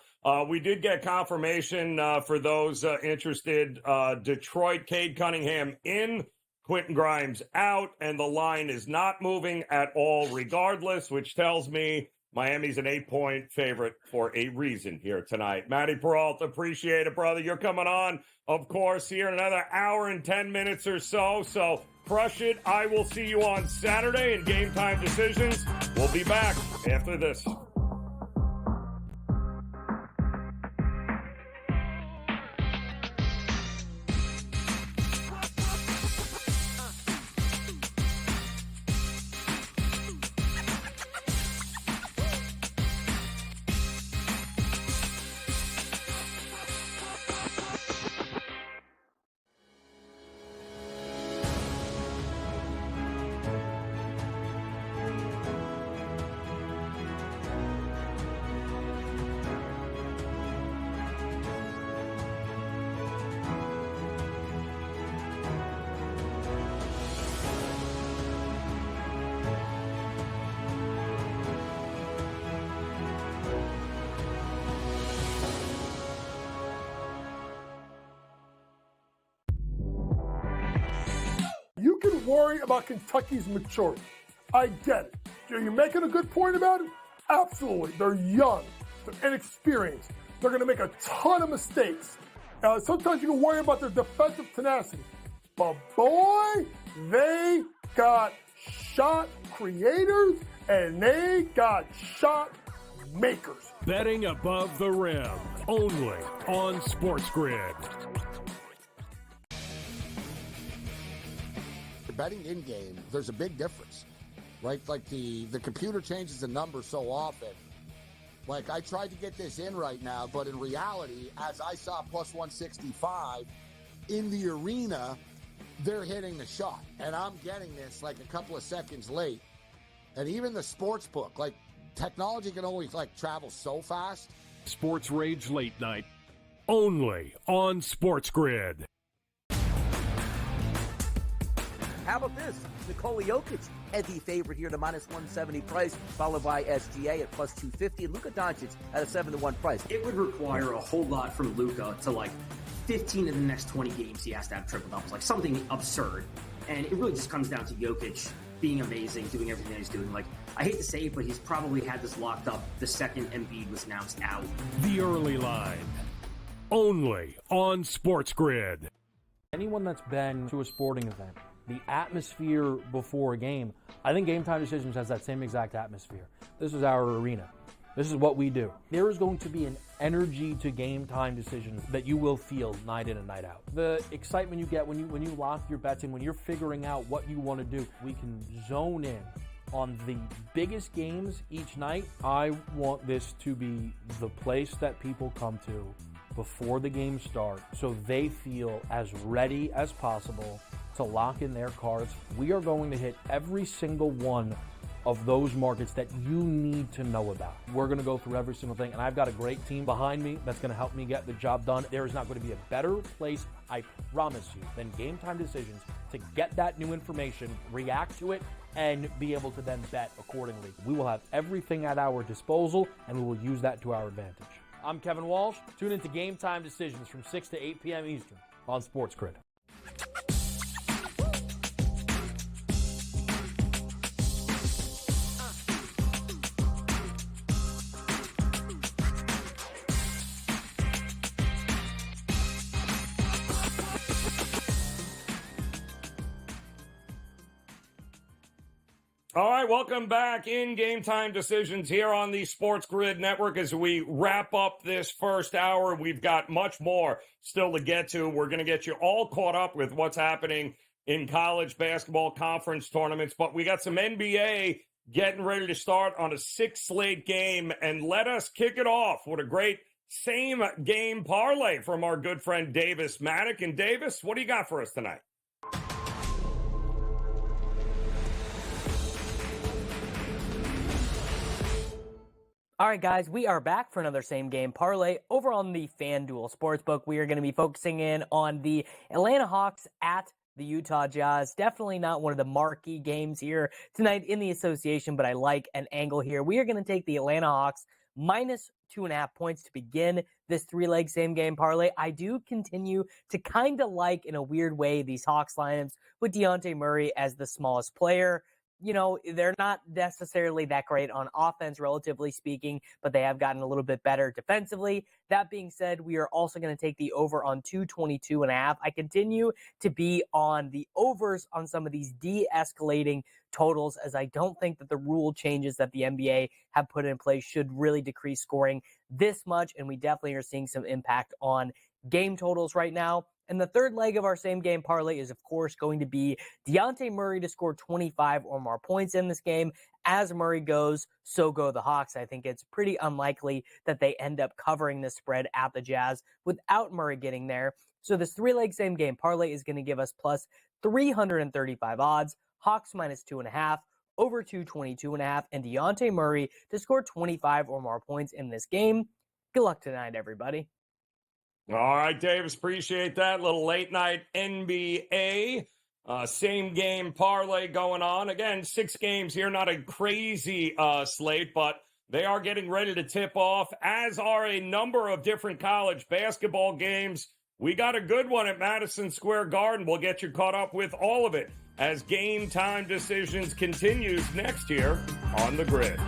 We did get confirmation for those interested. Detroit, Cade Cunningham in, Quentin Grimes out, and the line is not moving at all regardless, which tells me Miami's an 8-point favorite for a reason here tonight. Matty Peralta, appreciate it, brother. You're coming on, of course, here in another hour and 10 minutes or so. So crush it. I will see you on Saturday in Game Time Decisions. We'll be back after this. You can worry about Kentucky's maturity. I get it. Are you making a good point about it? Absolutely. They're young. They're inexperienced. They're going to make a ton of mistakes. Sometimes you can worry about their defensive tenacity. But boy, they got shot creators and they got shot makers. Betting above the rim, only on SportsGrid. Betting in game, there's a big difference, right? Like the computer changes the number so often. Like I tried to get this in right now, but in reality, as I saw plus 165 in the arena, they're hitting the shot. And I'm getting this like a couple of seconds late. And even the sports book, like technology can only like travel so fast. Sports Rage Late Night, only on SportsGrid. How about this? Nikola Jokic, heavy favorite here at a -170 price, followed by SGA at +250, and Luka Doncic at a 7-1 price. It would require a whole lot from Luka to like 15 of the next 20 games he has to have triple doubles, like something absurd. And it really just comes down to Jokic being amazing, doing everything he's doing. Like, I hate to say it, but he's probably had this locked up the second Embiid was announced out. The Early Line, only on SportsGrid. Anyone that's been to a sporting event, the atmosphere before a game, I think GameTime Decisions has that same exact atmosphere. This is our arena. This is what we do. There is going to be an energy to GameTime Decisions that you will feel night in and night out. The excitement you get when you lock your bets in, when you're figuring out what you want to do, we can zone in on the biggest games each night. I want this to be the place that people come to before the games start so they feel as ready as possible to lock in their cards. We are going to hit every single one of those markets that you need to know about. We're going to go through every single thing, and I've got a great team behind me that's going to help me get the job done. There is not going to be a better place, I promise you, than GameTime Decisions to get that new information, react to it, and be able to then bet accordingly. We will have everything at our disposal, and we will use that to our advantage. I'm Kevin Walsh. Tune into GameTime Decisions from 6 to 8 p.m. Eastern on SportsGrid. All right, welcome back in Game Time Decisions here on the Sports Grid Network. As we wrap up this first hour, we've got much more still to get to. We're going to get you all caught up with what's happening in college basketball conference tournaments, but we got some NBA getting ready to start on a 6-slate game, and let us kick it off with a great same-game parlay from our good friend Davis Maddock. And Davis, what do you got for us tonight? All right, guys, we are back for another same game parlay over on the FanDuel Sportsbook. We are going to be focusing in on the Atlanta Hawks at the Utah Jazz. Definitely not one of the marquee games here tonight in the association, but I like an angle here. We are going to take the Atlanta Hawks -2.5 points to begin this 3-leg same game parlay. I do continue to kind of like, in a weird way, these Hawks lineups with Dejounte Murray as the smallest player. You know, they're not necessarily that great on offense, relatively speaking, but they have gotten a little bit better defensively. That being said, we are also going to take the over on 222.5. I continue to be on the overs on some of these de-escalating totals, as I don't think that the rule changes that the NBA have put in place should really decrease scoring this much, and we definitely are seeing some impact on game totals right now. And the third leg of our same game parlay is, of course, going to be Dejounte Murray to score 25 or more points in this game. As Murray goes, so go the Hawks. I think it's pretty unlikely that they end up covering this spread at the Jazz without Murray getting there. So this 3-leg same game parlay is going to give us plus 335 odds, Hawks -2.5, over 222.5, and Dejounte Murray to score 25 or more points in this game. Good luck tonight, everybody. All right, Davis, appreciate that. Little late night NBA same game parlay going on. Again, 6 games here, not a crazy slate, but they are getting ready to tip off, as are a number of different college basketball games. We got a good one at Madison Square Garden. We'll get you caught up with all of it as Game Time Decisions continues next here on the Grid.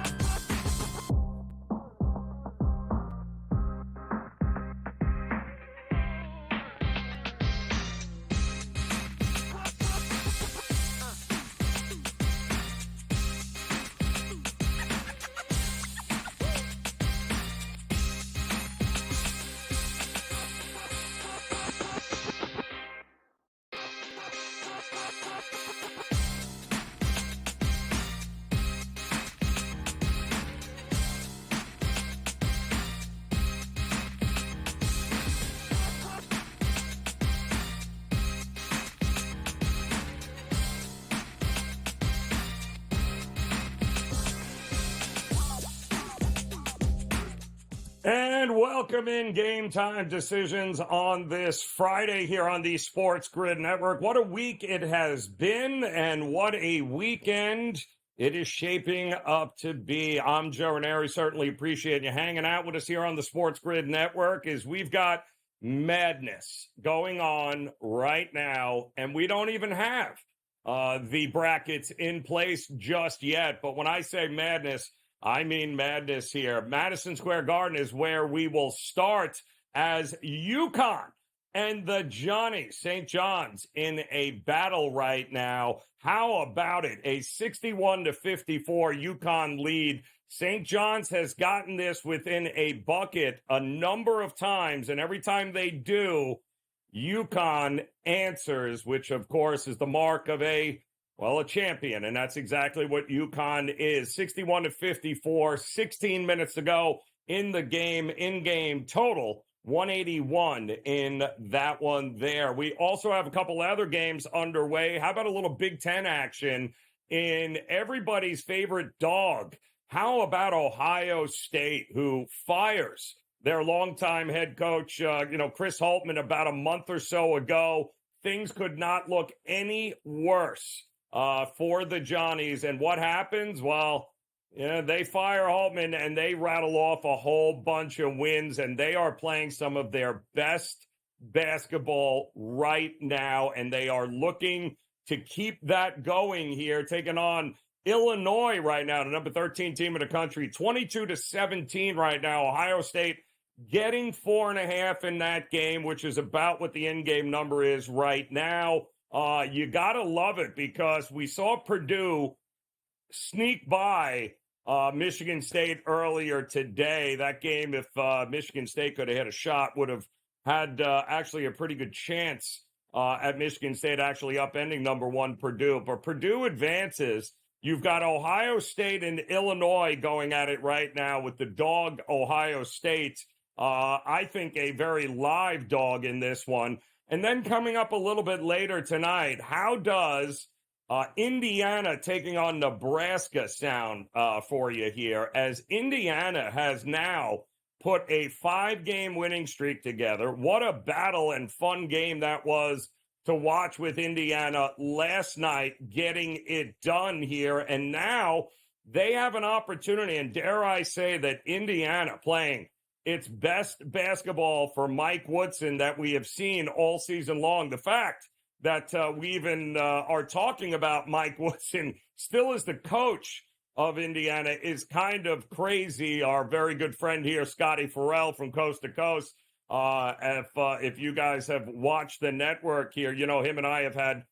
And welcome in Game Time Decisions on this Friday here on the SportsGrid Network. What a week it has been, and what a weekend it is shaping up to be. I'm Joe Raineri. Certainly appreciate you hanging out with us here on the SportsGrid Network as we've got madness going on right now, and we don't even have the brackets in place just yet. But when I say madness, I mean madness here. Madison Square Garden is where we will start as UConn and the Johnnies, St. John's, in a battle right now. How about it? A 61-54 UConn lead. St. John's has gotten this within a bucket a number of times, and every time they do, UConn answers, which, of course, is the mark of a champion, and that's exactly what UConn is. 61-54, 16 minutes to go in the game, in-game total, 181 in that one there. We also have a couple other games underway. How about a little Big Ten action in everybody's favorite dog? How about Ohio State, who fires their longtime head coach, Chris Holtmann, about a month or so ago? Things could not look any worse for the Johnnies. And what happens? Well, they fire Holtmann and they rattle off a whole bunch of wins, and they are playing some of their best basketball right now, and they are looking to keep that going here, taking on Illinois right now, the number 13 team in the country, 22-17 right now. Ohio State getting 4.5 in that game, which is about what the in-game number is right now. You got to love it because we saw Purdue sneak by Michigan State earlier today. That game, if Michigan State could have hit a shot, would have had actually a pretty good chance at Michigan State actually upending number one Purdue. But Purdue advances. You've got Ohio State and Illinois going at it right now with the dog Ohio State. I think a very live dog in this one. And then coming up a little bit later tonight, how does Indiana taking on Nebraska sound for you here? As Indiana has now put a 5-game winning streak together. What a battle and fun game that was to watch with Indiana last night, getting it done here. And now they have an opportunity, and dare I say that Indiana playing its best basketball for Mike Woodson that we have seen all season long. The fact that we even are talking about Mike Woodson still as the coach of Indiana is kind of crazy. Our very good friend here, Scotty Farrell from Coast to Coast, if you guys have watched the network here, him and I have had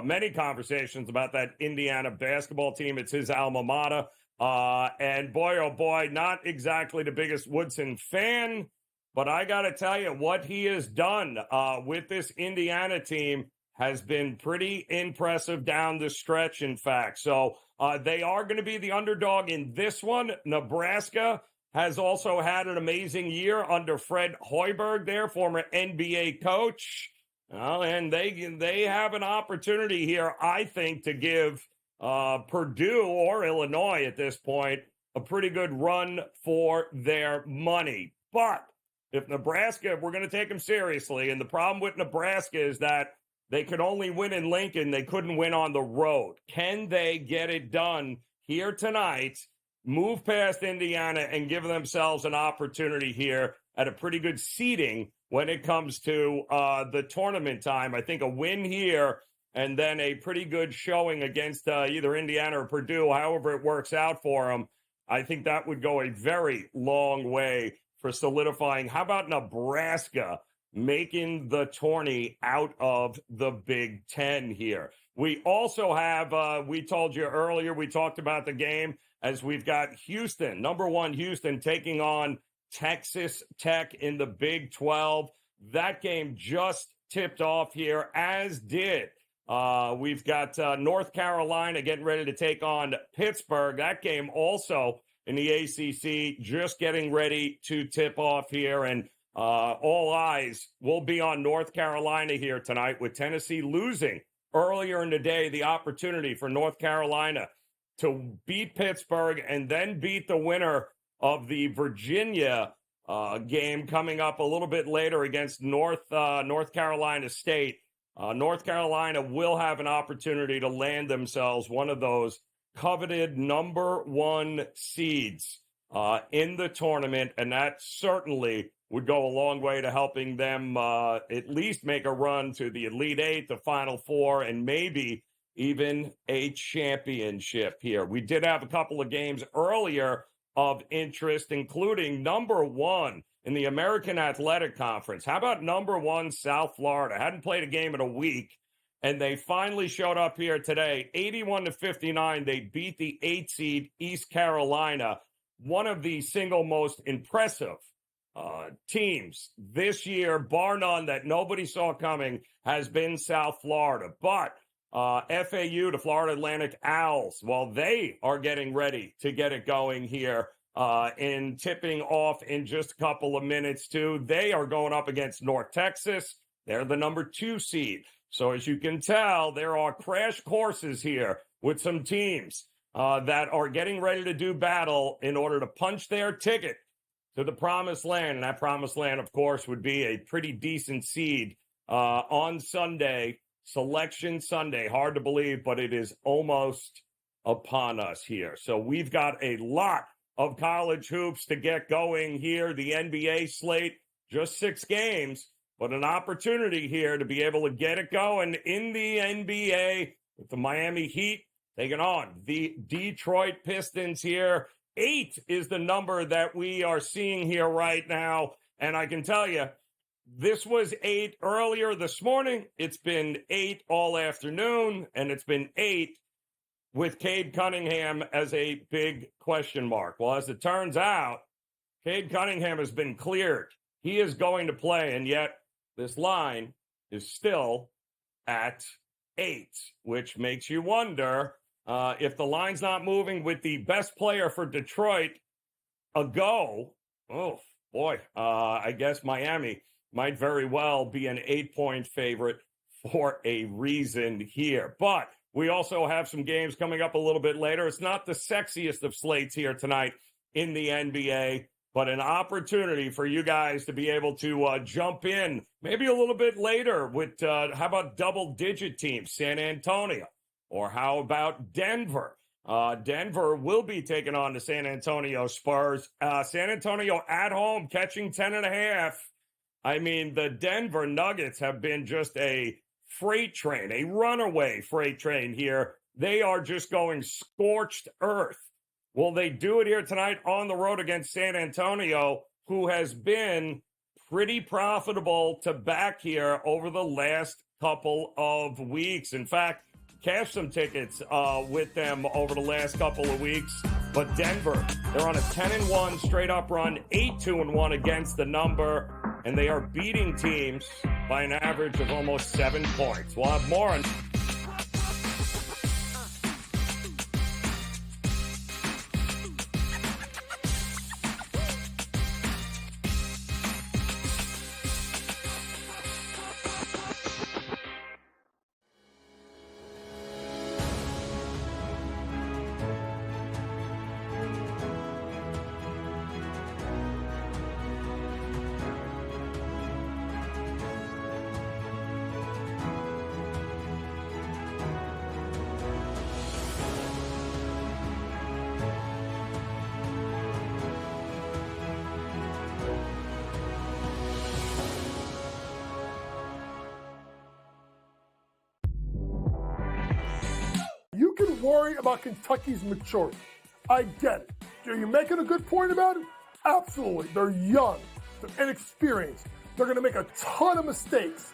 many conversations about that Indiana basketball team. It's his alma mater. And boy, oh boy, not exactly the biggest Woodson fan, but I got to tell you, what he has done with this Indiana team has been pretty impressive down the stretch, in fact. So they are going to be the underdog in this one. Nebraska has also had an amazing year under Fred Hoiberg, their former NBA coach. And they have an opportunity here, I think, to give Purdue or Illinois at this point a pretty good run for their money. But if Nebraska, we're going to take them seriously, and the problem with Nebraska is that they could only win in Lincoln. They couldn't win on the road. Can they get it done here tonight, move past Indiana, and give themselves an opportunity here at a pretty good seeding when it comes to the tournament time? I think a win here and then a pretty good showing against either Indiana or Purdue, however it works out for them, I think that would go a very long way for solidifying. How about Nebraska making the tourney out of the Big Ten here? We also have, we told you earlier, we talked about the game as we've got Houston, number one Houston, taking on Texas Tech in the Big 12. That game just tipped off here, as did we've got North Carolina getting ready to take on Pittsburgh. That game also in the ACC just getting ready to tip off here. And all eyes will be on North Carolina here tonight, with Tennessee losing earlier in the day. The opportunity for North Carolina to beat Pittsburgh and then beat the winner of the Virginia game coming up a little bit later against North Carolina State. North Carolina will have an opportunity to land themselves one of those coveted number 1 seeds in the tournament, and that certainly would go a long way to helping them at least make a run to the Elite Eight, the Final Four, and maybe even a championship here. We did have a couple of games earlier of interest, including number 1 in the American Athletic Conference. How about number 1 South Florida? Hadn't played a game in a week, and they finally showed up here today. 81-59, they beat the 8 seed East Carolina, one of the single most impressive teams this year, bar none, that nobody saw coming, has been South Florida. But FAU, the Florida Atlantic Owls, well, they are getting ready to get it going here in tipping off in just a couple of minutes, too. They are going up against North Texas. They're the number 2 seed. So as you can tell, there are crash courses here with some teams that are getting ready to do battle in order to punch their ticket to the promised land. And that promised land, of course, would be a pretty decent seed on Sunday, Selection Sunday. Hard to believe, but it is almost upon us here. So we've got a lot of college hoops to get going here. The NBA slate, just 6 games, but an opportunity here to be able to get it going in the NBA with the Miami Heat taking on the Detroit Pistons here. 8 is the number that we are seeing here right now. And I can tell you, this was 8 earlier this morning. It's been 8 all afternoon, and it's been 8 with Cade Cunningham as a big question mark. Well, as it turns out, Cade Cunningham has been cleared. He is going to play, and yet this line is still at 8, which makes you wonder if the line's not moving with the best player for Detroit a go. Oh, boy, I guess Miami might very well be an 8-point favorite for a reason here. But we also have some games coming up a little bit later. It's not the sexiest of slates here tonight in the NBA, but an opportunity for you guys to be able to jump in maybe a little bit later with, how about double-digit teams, San Antonio? Or how about Denver? Denver will be taking on the San Antonio Spurs. San Antonio at home catching 10.5. I mean, the Denver Nuggets have been just a freight train, a runaway freight train here. They are just going scorched earth. Will they do it here tonight on the road against San Antonio, who has been pretty profitable to back here over the last couple of weeks? In fact, cash some tickets with them over the last couple of weeks. But Denver, they're on a 10-1 straight-up run, 8-2-1 against the number, and they are beating teams by an average of almost 7 points. We'll have more on... You can worry about Kentucky's maturity. I get it. Are you making a good point about it? Absolutely. They're young. They're inexperienced. They're going to make a ton of mistakes.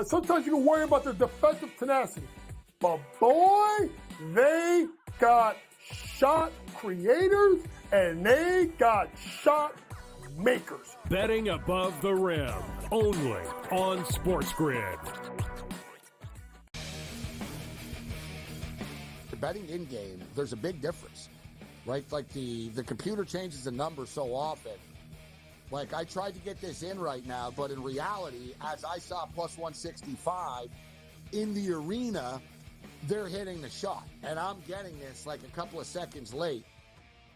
Sometimes you can worry about their defensive tenacity. But boy, they got shot creators and they got shot makers. Betting above the rim, only on SportsGrid. Betting in-game, there's a big difference, right? Like the computer changes the number so often. Like, I tried to get this in right now, but in reality, as I saw plus 165 in the arena, they're hitting the shot. And I'm getting this like a couple of seconds late.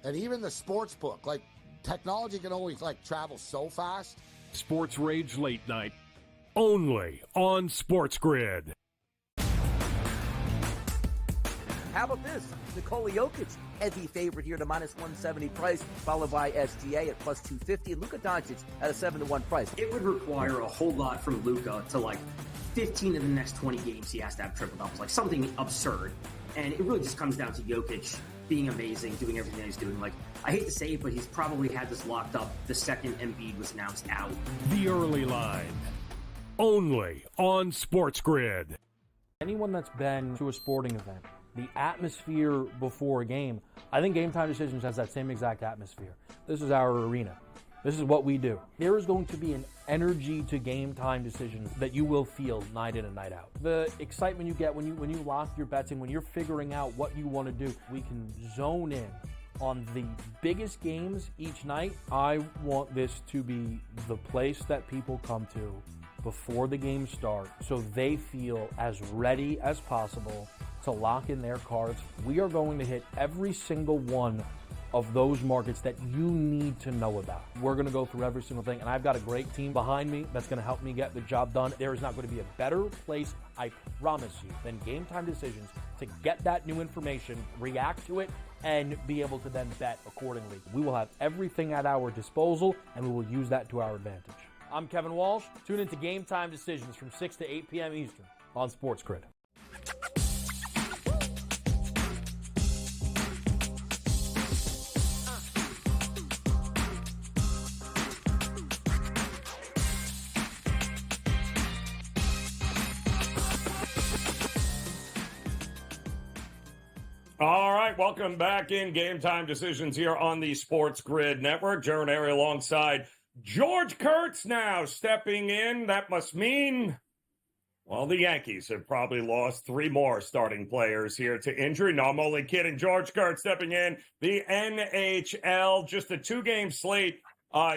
And even the sports book, like, technology can only travel so fast. Sports Rage Late Night, only on SportsGrid. How about this? Nikola Jokic, heavy favorite here to -170 price, followed by SGA at +250, and Luka Doncic at a 7-1 price. It would require a whole lot from Luka to 15 of the next 20 games he has to have triple doubles, something absurd. And it really just comes down to Jokic being amazing, doing everything that he's doing. I hate to say it, but he's probably had this locked up the second Embiid was announced out. The Early Line, only on SportsGrid. Anyone that's been to a sporting event, the atmosphere before a game, I think GameTime Decisions has that same exact atmosphere. This is our arena. This is what we do. There is going to be an energy to GameTime Decisions that you will feel night in and night out. The excitement you get when you lock your bets in, when you're figuring out what you want to do, we can zone in on the biggest games each night. I want this to be the place that people come to before the games start so they feel as ready as possible to lock in their cards. We are going to hit every single one of those markets that you need to know about. We're going to go through every single thing, and I've got a great team behind me that's going to help me get the job done. There is not going to be a better place, I promise you, than GameTime Decisions to get that new information, react to it, and be able to then bet accordingly. We will have everything at our disposal, and we will use that to our advantage. I'm Kevin Walsh. Tune into GameTime Decisions from 6 to 8 p.m. Eastern on SportsGrid. All right, welcome back in Game Time Decisions here on the Sports Grid Network. Joe Raineri alongside George Kurtz now stepping in. That must mean, well, the Yankees have probably lost 3 more starting players here to injury. No, I'm only kidding. George Kurtz stepping in. The NHL, just a 2-game slate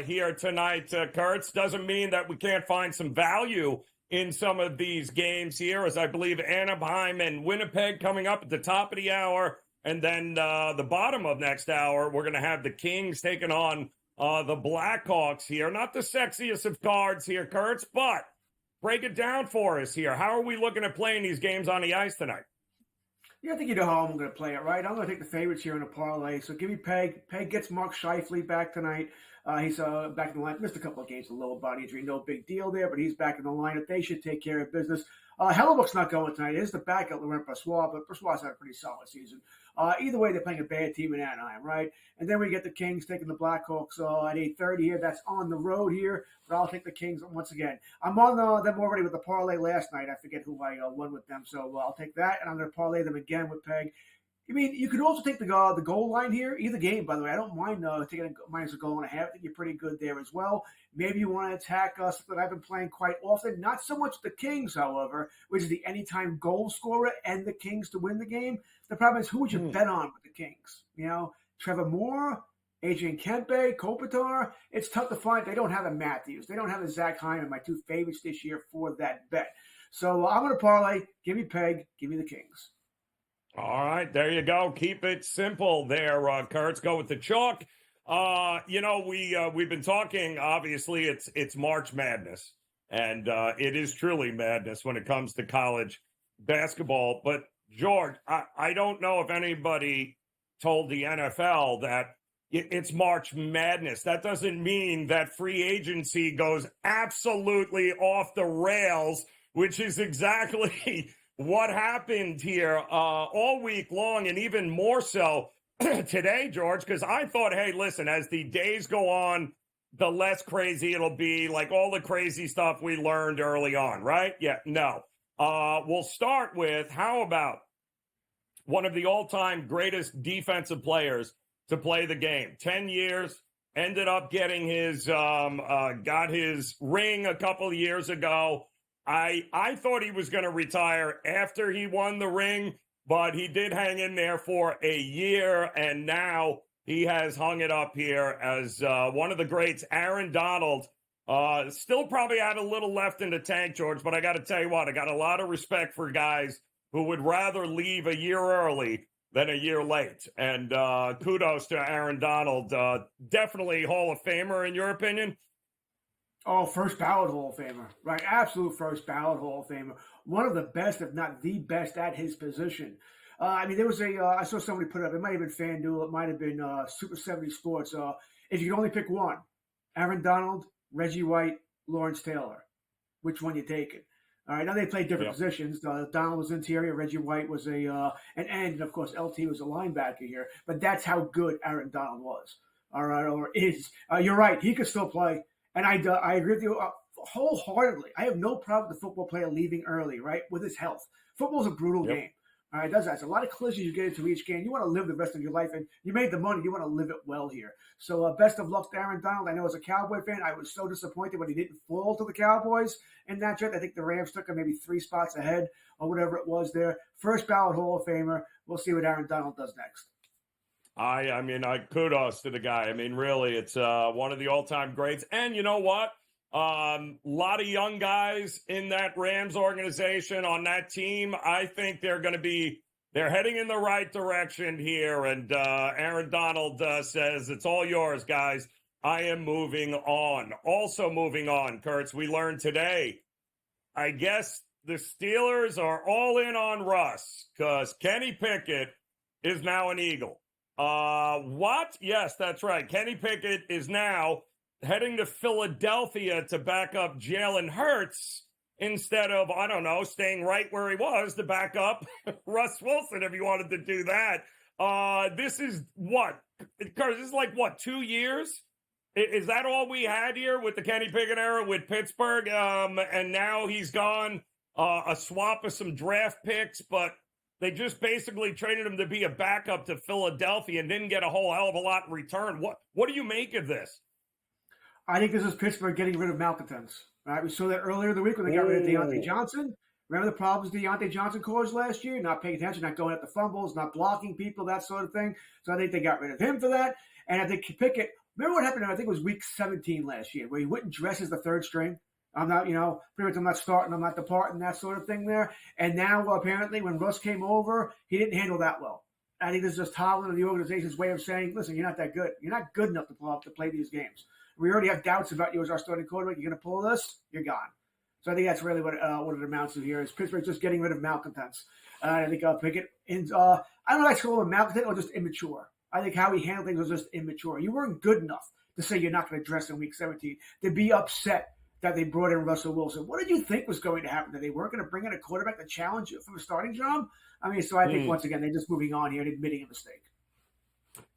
here tonight. Kurtz, doesn't mean that we can't find some value in some of these games here, as I believe Anaheim and Winnipeg coming up at the top of the hour. And then the bottom of next hour, we're going to have the Kings taking on the Blackhawks here. Not the sexiest of cards here, Kurtz, but break it down for us here. How are we looking at playing these games on the ice tonight? Yeah, I think you know how I'm going to play it, right? I'm going to take the favorites here in a parlay. So give me Peg. Peg gets Mark Scheifele back tonight. He's back in the line. Missed a couple of games, a lower body injury. No big deal there, but he's back in the lineup. They should take care of business. Hellebuck's not going tonight. It is the backup, Laurent Brossoit, but Brossoit's had a pretty solid season. Either way, they're playing a bad team in Anaheim, right? And then we get the Kings taking the Blackhawks at 8:30 here. That's on the road here, but I'll take the Kings once again. I'm on them already with the parlay last night. I forget who I won with them, so I'll take that, and I'm going to parlay them again with Peg. I mean, you could also take the goal line here. Either game, by the way. I don't mind taking a minus a goal and a half. I think you're pretty good there as well. Maybe you want to attack something I've been playing quite often. Not so much the Kings, however, which is the anytime goal scorer and the Kings to win the game. The problem is, who would you bet on with the Kings? You know, Trevor Moore, Adrian Kempe, Kopitar. It's tough to find. They don't have a Matthews. They don't have a Zach Hyman, my 2 favorites this year for that bet. So I'm going to parlay. Give me Peg. Give me the Kings. All right, there you go. Keep it simple there, Kurtz. Go with the chalk. We've been talking, obviously, it's March Madness, and it is truly madness when it comes to college basketball. But, George, I don't know if anybody told the NFL that it's March Madness. That doesn't mean that free agency goes absolutely off the rails, which is exactly what happened here all week long, and even more so today, George, because I thought, hey, listen, as the days go on, the less crazy it'll be, like all the crazy stuff we learned early on, right? Yeah, no. We'll start with, how about one of the all-time greatest defensive players to play the game? 10 years, ended up getting got his ring a couple of years ago. I thought he was going to retire after he won the ring, but he did hang in there for a year, and now he has hung it up here as one of the greats. Aaron Donald still probably had a little left in the tank, George, but I got to tell you what, I got a lot of respect for guys who would rather leave a year early than a year late. And kudos to Aaron Donald. Definitely Hall of Famer, in your opinion? Oh, first ballot Hall of Famer, right? Absolute first ballot Hall of Famer. One of the best, if not the best, at his position. I mean, there was I saw somebody put up, it might have been FanDuel, it might have been Super 70 Sports. If you could only pick one, Aaron Donald, Reggie White, Lawrence Taylor, which one you taking? All right, now they played different positions. Donald was interior, Reggie White was an end, and of course LT was a linebacker here. But that's how good Aaron Donald was. All right, or is. You're right, he could still play. And I agree with you wholeheartedly. I have no problem with the football player leaving early, right, with his health. Football's a brutal game. All right, it does that. It's a lot of collisions you get into each game. You want to live the rest of your life, and you made the money. You want to live it well here. So best of luck to Aaron Donald. I know as a Cowboy fan, I was so disappointed when he didn't fall to the Cowboys in that draft. I think the Rams took him maybe 3 spots ahead or whatever it was there. First ballot Hall of Famer. We'll see what Aaron Donald does next. I mean, kudos to the guy. I mean, really, it's one of the all-time greats. And you know what? Lot of young guys in that Rams organization on that team. I think they're heading in the right direction here. And Aaron Donald says, it's all yours, guys. I am moving on. Also moving on, Kurtz, we learned today, I guess the Steelers are all in on Russ because Kenny Pickett is now an Eagle. What? Yes, that's right. Kenny Pickett is now heading to Philadelphia to back up Jalen Hurts instead of, I don't know, staying right where he was to back up Russ Wilson if you wanted to do that. This is what? Because this is like, what, 2 years? Is that all we had here with the Kenny Pickett era with Pittsburgh? And now he's gone a swap of some draft picks, but they just basically traded him to be a backup to Philadelphia and didn't get a whole hell of a lot in return. What do you make of this? I think this is Pittsburgh getting rid of malcontents. Right? We saw that earlier in the week when they got rid of Deontay Johnson. Remember the problems Deontay Johnson caused last year? Not paying attention, not going at the fumbles, not blocking people, that sort of thing. So I think they got rid of him for that. And I think Pickett, remember what happened, I think it was week 17 last year, where he wouldn't dress as the third string? I'm not, pretty much I'm not starting, I'm not departing, that sort of thing there. And now, apparently, when Russ came over, he didn't handle that well. I think this is just Holland and the organization's way of saying, listen, you're not that good. You're not good enough to play these games. We already have doubts about you as our starting quarterback. You're going to pull this, you're gone. So I think that's really what it amounts to here is Pittsburgh just getting rid of malcontents. I think Pickett, I don't know if I call him malcontent or just immature. I think how he handled things was just immature. You weren't good enough to say you're not going to dress in week 17, to be upset that they brought in Russell Wilson. What did you think was going to happen? That they weren't going to bring in a quarterback to challenge you for a starting job? I mean, so I think, once again, they're just moving on here and admitting a mistake.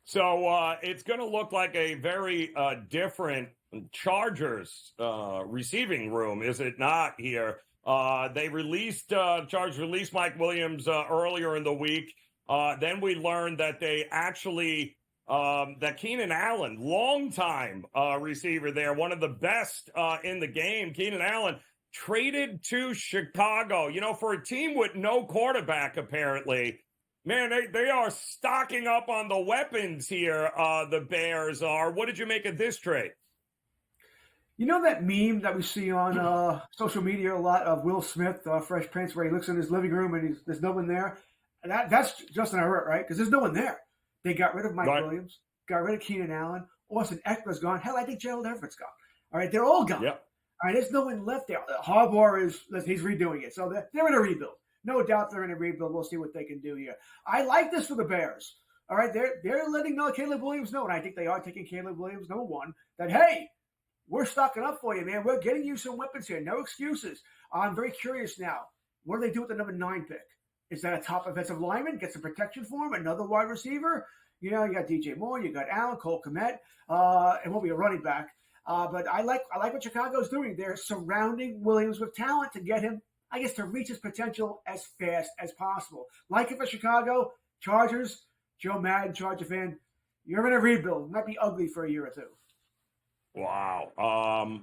So it's going to look like a very different Chargers receiving room, is it not, here? They Chargers released Mike Williams earlier in the week. Then we learned that they actually that Keenan Allen, longtime receiver there, one of the best in the game, Keenan Allen, traded to Chicago. For a team with no quarterback, apparently, man, they are stocking up on the weapons here, the Bears are. What did you make of this trade? You know that meme that we see on social media a lot of Will Smith, Fresh Prince, where he looks in his living room and there's no one there? That's Justin Herbert, right? Because there's no one there. They got rid of Mike Williams, got rid of Keenan Allen. Austin Eckler's gone. Hell, I think Gerald Everett's gone. All right, they're all gone. Yep. All right, there's no one left there. Harbaugh he's redoing it. So they're in a rebuild. No doubt they're in a rebuild. We'll see what they can do here. I like this for the Bears. All right, they're letting Caleb Williams know, and I think they are taking Caleb Williams, number one, that, hey, we're stocking up for you, man. We're getting you some weapons here. No excuses. I'm very curious now. What do they do with the number 9 pick? Is that a top offensive lineman? Get some protection for him? Another wide receiver? You got DJ Moore. You got Allen, Cole Kmet. It won't be a running back. But I like what Chicago's doing. They're surrounding Williams with talent to get him, I guess, to reach his potential as fast as possible. Like it for Chicago, Chargers, Joe Madden, Charger fan, you're in a rebuild. It might be ugly for a year or two. Wow.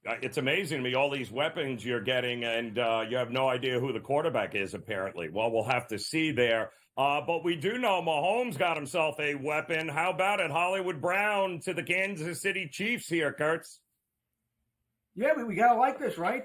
It's amazing to me, all these weapons you're getting, and you have no idea who the quarterback is, apparently. Well, we'll have to see there. But we do know Mahomes got himself a weapon. How about it, Hollywood Brown to the Kansas City Chiefs here, Kurtz? Yeah, we got to like this, right?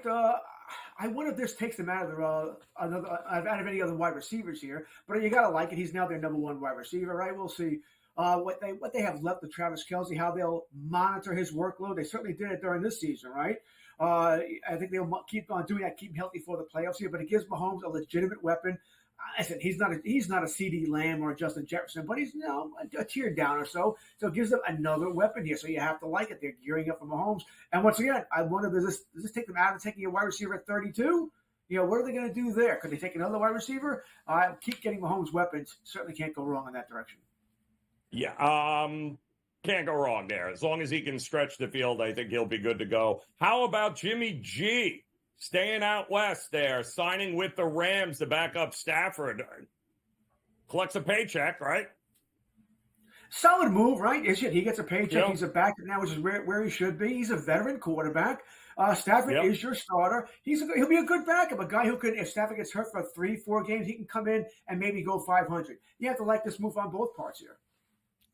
I wonder if this takes them out of any other wide receivers here. But you got to like it. He's now their number one wide receiver, right? We'll see what they have left with Travis Kelce, how they'll monitor his workload. They certainly did it during this season, right? I think they'll keep on doing that, keep him healthy for the playoffs here. But it gives Mahomes a legitimate weapon. I said he's not a CeeDee Lamb or a Justin Jefferson, but he's a tier down or so. So it gives them another weapon here. So you have to like it. They're gearing up for Mahomes. And once again, I wonder, does this take them out of taking a wide receiver at 32? What are they going to do there? Could they take another wide receiver? Keep getting Mahomes weapons. Certainly can't go wrong in that direction. Yeah, can't go wrong there. As long as he can stretch the field, I think he'll be good to go. How about Jimmy G? Staying out west there, signing with the Rams to back up Stafford. Collects a paycheck, right? Solid move, right? He gets a paycheck. Yep. He's a backup now, which is where he should be. He's a veteran quarterback. Stafford is your starter. He'll be a good backup, a guy who could, if Stafford gets hurt for 3-4 games, he can come in and maybe go 500. You have to like this move on both parts here.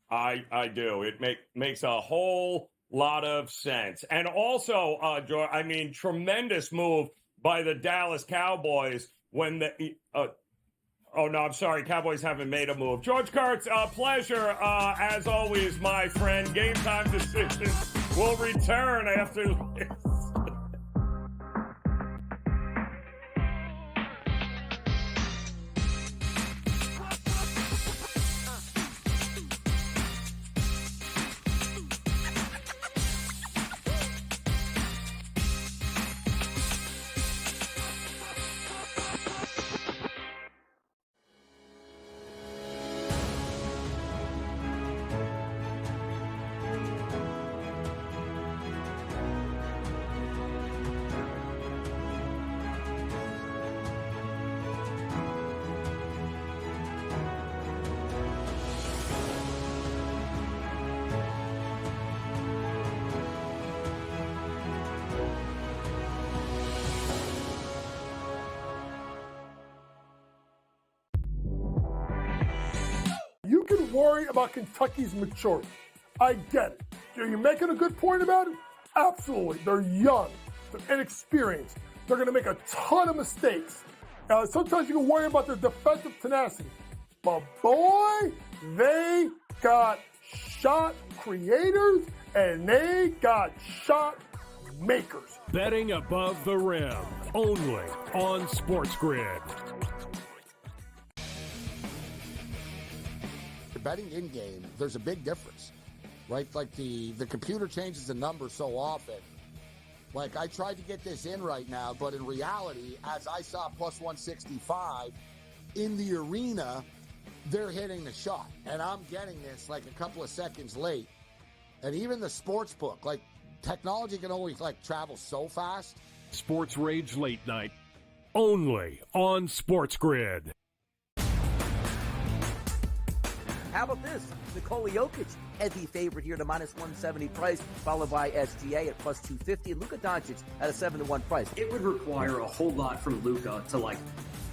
I do. It makes a whole lot of sense. And also, George, tremendous move by the Dallas Cowboys when Cowboys haven't made a move. George Kurtz, pleasure, as always, my friend. Game Time Decisions will return after this. You can worry about Kentucky's maturity. I get it. Are you making a good point about it? Absolutely. They're young. They're inexperienced. They're going to make a ton of mistakes. Sometimes you can worry about their defensive tenacity. But boy, they got shot creators and they got shot makers. Betting above the rim, only on SportsGrid. Betting in-game, there's a big difference, right? Like the computer changes the number so often. Like, I tried to get this in right now, but in reality, as I saw plus 165 in the arena, they're hitting the shot. And I'm getting this like a couple of seconds late. And even the sports book, like, technology can only travel so fast. Sports Rage Late Night, only on SportsGrid. How about this? Nikola Jokic, heavy favorite here at a minus 170 price, followed by SGA at plus 250, and Luka Doncic at a 7-1 price. It would require a whole lot from Luka to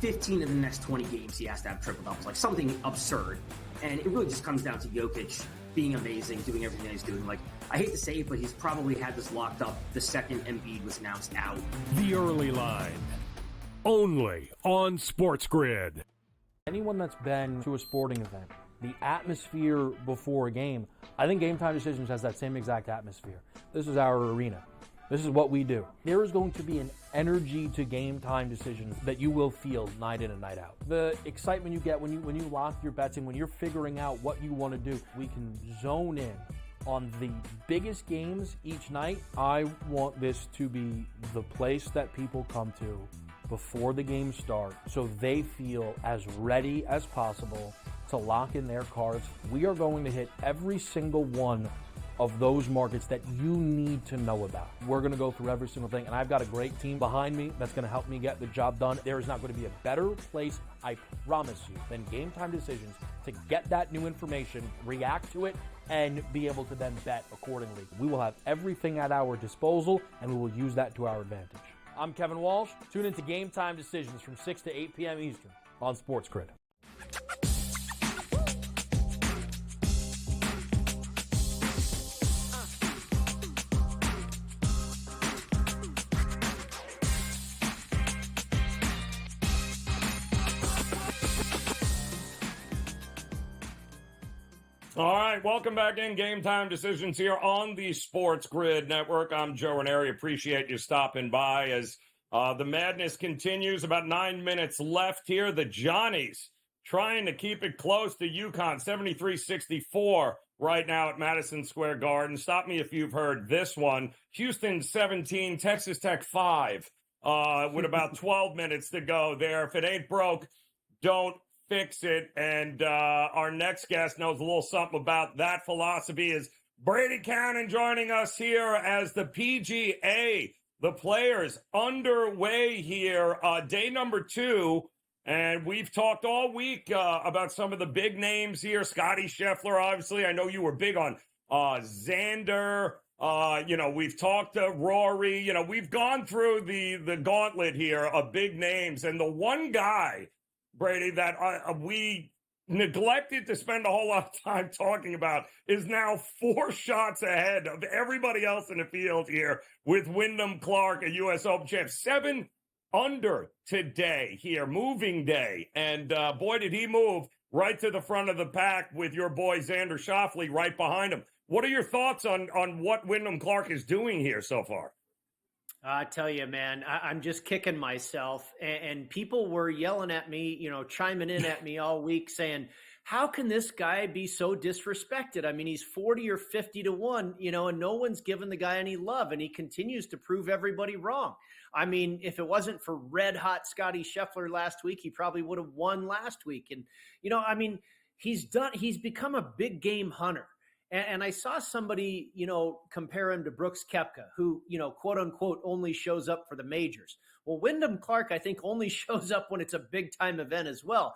15 of the next 20 games he has to have triple doubles, something absurd. And it really just comes down to Jokic being amazing, doing everything that he's doing. I hate to say it, but he's probably had this locked up the second Embiid was announced out. The early line, only on SportsGrid. Anyone that's been to a sporting event, the atmosphere before a game, I think GameTime Decisions has that same exact atmosphere. This is our arena. This is what we do. There is going to be an energy to GameTime Decisions that you will feel night in and night out. The excitement you get when you lock your bets in, when you're figuring out what you want to do, we can zone in on the biggest games each night. I want this to be the place that people come to before the games start so they feel as ready as possible to lock in their cards. We are going to hit every single one of those markets that you need to know about. We're going to go through every single thing, and I've got a great team behind me that's going to help me get the job done. There is not going to be a better place, I promise you, than GameTime Decisions to get that new information, react to it, and be able to then bet accordingly. We will have everything at our disposal, and we will use that to our advantage. I'm Kevin Walsh. Tune into GameTime Decisions from 6 to 8 p.m. Eastern on SportsGrid. All right, welcome back in. Game Time Decisions here on the Sports Grid Network. I'm Joe Raineri. Appreciate you stopping by as the madness continues. About 9 minutes left here. The Johnnies trying to keep it close to UConn, 73-64 right now at Madison Square Garden. Stop me if you've heard this one. Houston 17, Texas Tech 5 with about 12 minutes to go there. If it ain't broke, don't fix it. And our next guest knows a little something about that philosophy. Is Brady Cannon joining us here as the PGA, the players underway here, day number 2. And we've talked all week about some of the big names here. Scotty Scheffler, obviously. I know you were big on Xander. We've talked to Rory. We've gone through the gauntlet here of big names. And the one guy, Brady, that we neglected to spend a whole lot of time talking about is now 4 shots ahead of everybody else in the field here with Wyndham Clark, a U.S. Open champ. 7 under today here, moving day. And boy, did he move right to the front of the pack with your boy Xander Schauffele right behind him. What are your thoughts on what Wyndham Clark is doing here so far? I tell you, man, I'm just kicking myself. And people were yelling at me, chiming in at me all week saying, how can this guy be so disrespected? I mean, he's 40 or 50 to 1, and no one's given the guy any love. And he continues to prove everybody wrong. I mean, if it wasn't for red hot Scotty Scheffler last week, he probably would have won last week. And, he's become a big game hunter. And I saw somebody, compare him to Brooks Koepka, who, quote unquote, only shows up for the majors. Well, Wyndham Clark, I think, only shows up when it's a big time event as well.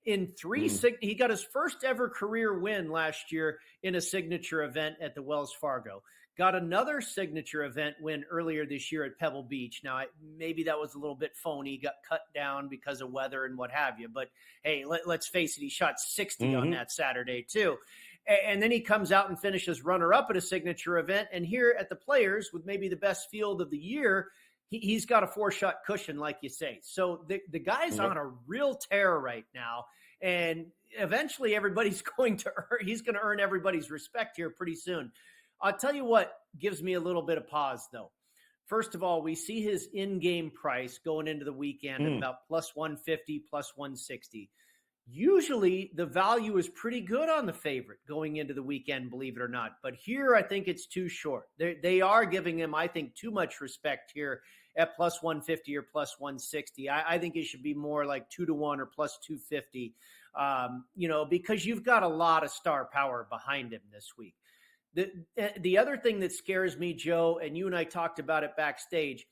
In 3, he got his first ever career win last year in a signature event at the Wells Fargo. Got another signature event win earlier this year at Pebble Beach. Now, maybe that was a little bit phony, got cut down because of weather and what have you. But hey, let's face it, he shot 60 on that Saturday too. And then he comes out and finishes runner-up at a signature event. And here at the Players, with maybe the best field of the year, he's got a 4-shot cushion, like you say. So the guy's on a real tear right now. And eventually he's going to earn everybody's respect here pretty soon. I'll tell you what gives me a little bit of pause, though. First of all, we see his in-game price going into the weekend at about plus 150, plus 160. Usually the value is pretty good on the favorite going into the weekend, believe it or not. But here, I think it's too short. They are giving him, I think, too much respect here at plus 150 or plus 160. I think it should be more like 2 to 1 or plus 250, because you've got a lot of star power behind him this week. The other thing that scares me, Joe, and you and I talked about it backstage,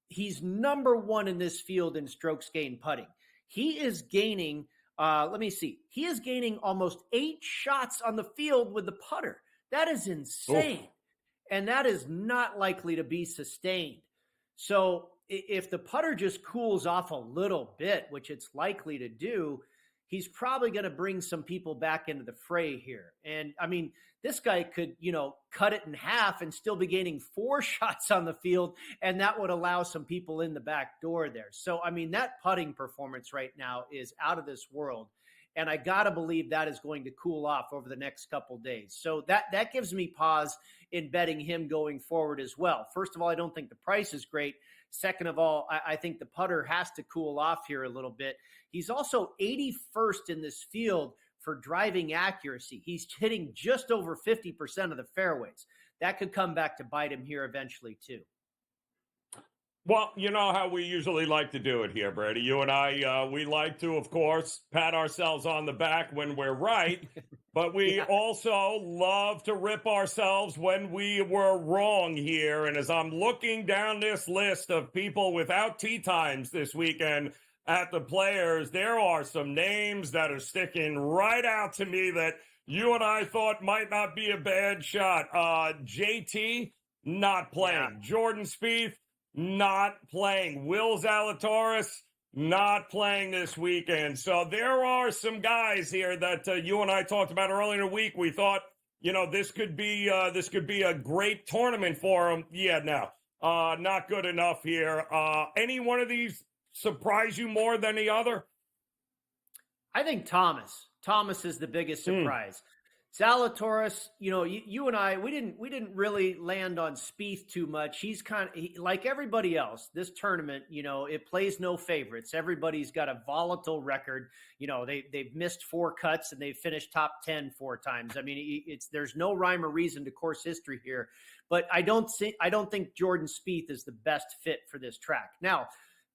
he's number 1 in this field in strokes gained putting. He is gaining he is gaining almost 8 shots on the field with the putter. That is insane. And that is not likely to be sustained. So if the putter just cools off a little bit, which it's likely to do, he's probably going to bring some people back into the fray here. And I mean, this guy could, cut it in half and still be gaining 4 shots on the field. And that would allow some people in the back door there. So, I mean, that putting performance right now is out of this world. And I got to believe that is going to cool off over the next couple days. So that gives me pause in betting him going forward as well. First of all, I don't think the price is great. Second of all, I think the putter has to cool off here a little bit. He's also 81st in this field for driving accuracy. He's hitting just over 50% of the fairways. That could come back to bite him here eventually too. Well, you know how we usually like to do it here, Brady. You and I, we like to, of course, pat ourselves on the back when we're right, but we also love to rip ourselves when we were wrong here. And as I'm looking down this list of people without tee times this weekend at the Players, there are some names that are sticking right out to me that you and I thought might not be a bad shot. JT, not playing. Yeah. Jordan Spieth, not playing. Will Zalatoris, not playing this weekend. So there are some guys here that you and I talked about earlier in the week. We thought, this could be a great tournament for them. Yeah, no, not good enough here. Any one of these surprise you more than the other? I think Thomas is the biggest surprise. Zalatoris, you and I, we didn't really land on Spieth too much. He's like everybody else. This tournament, it plays no favorites. Everybody's got a volatile record. They've missed 4 cuts and they've finished top 10 4 times. I mean, there's no rhyme or reason to course history here. But I don't think Jordan Spieth is the best fit for this track. Now,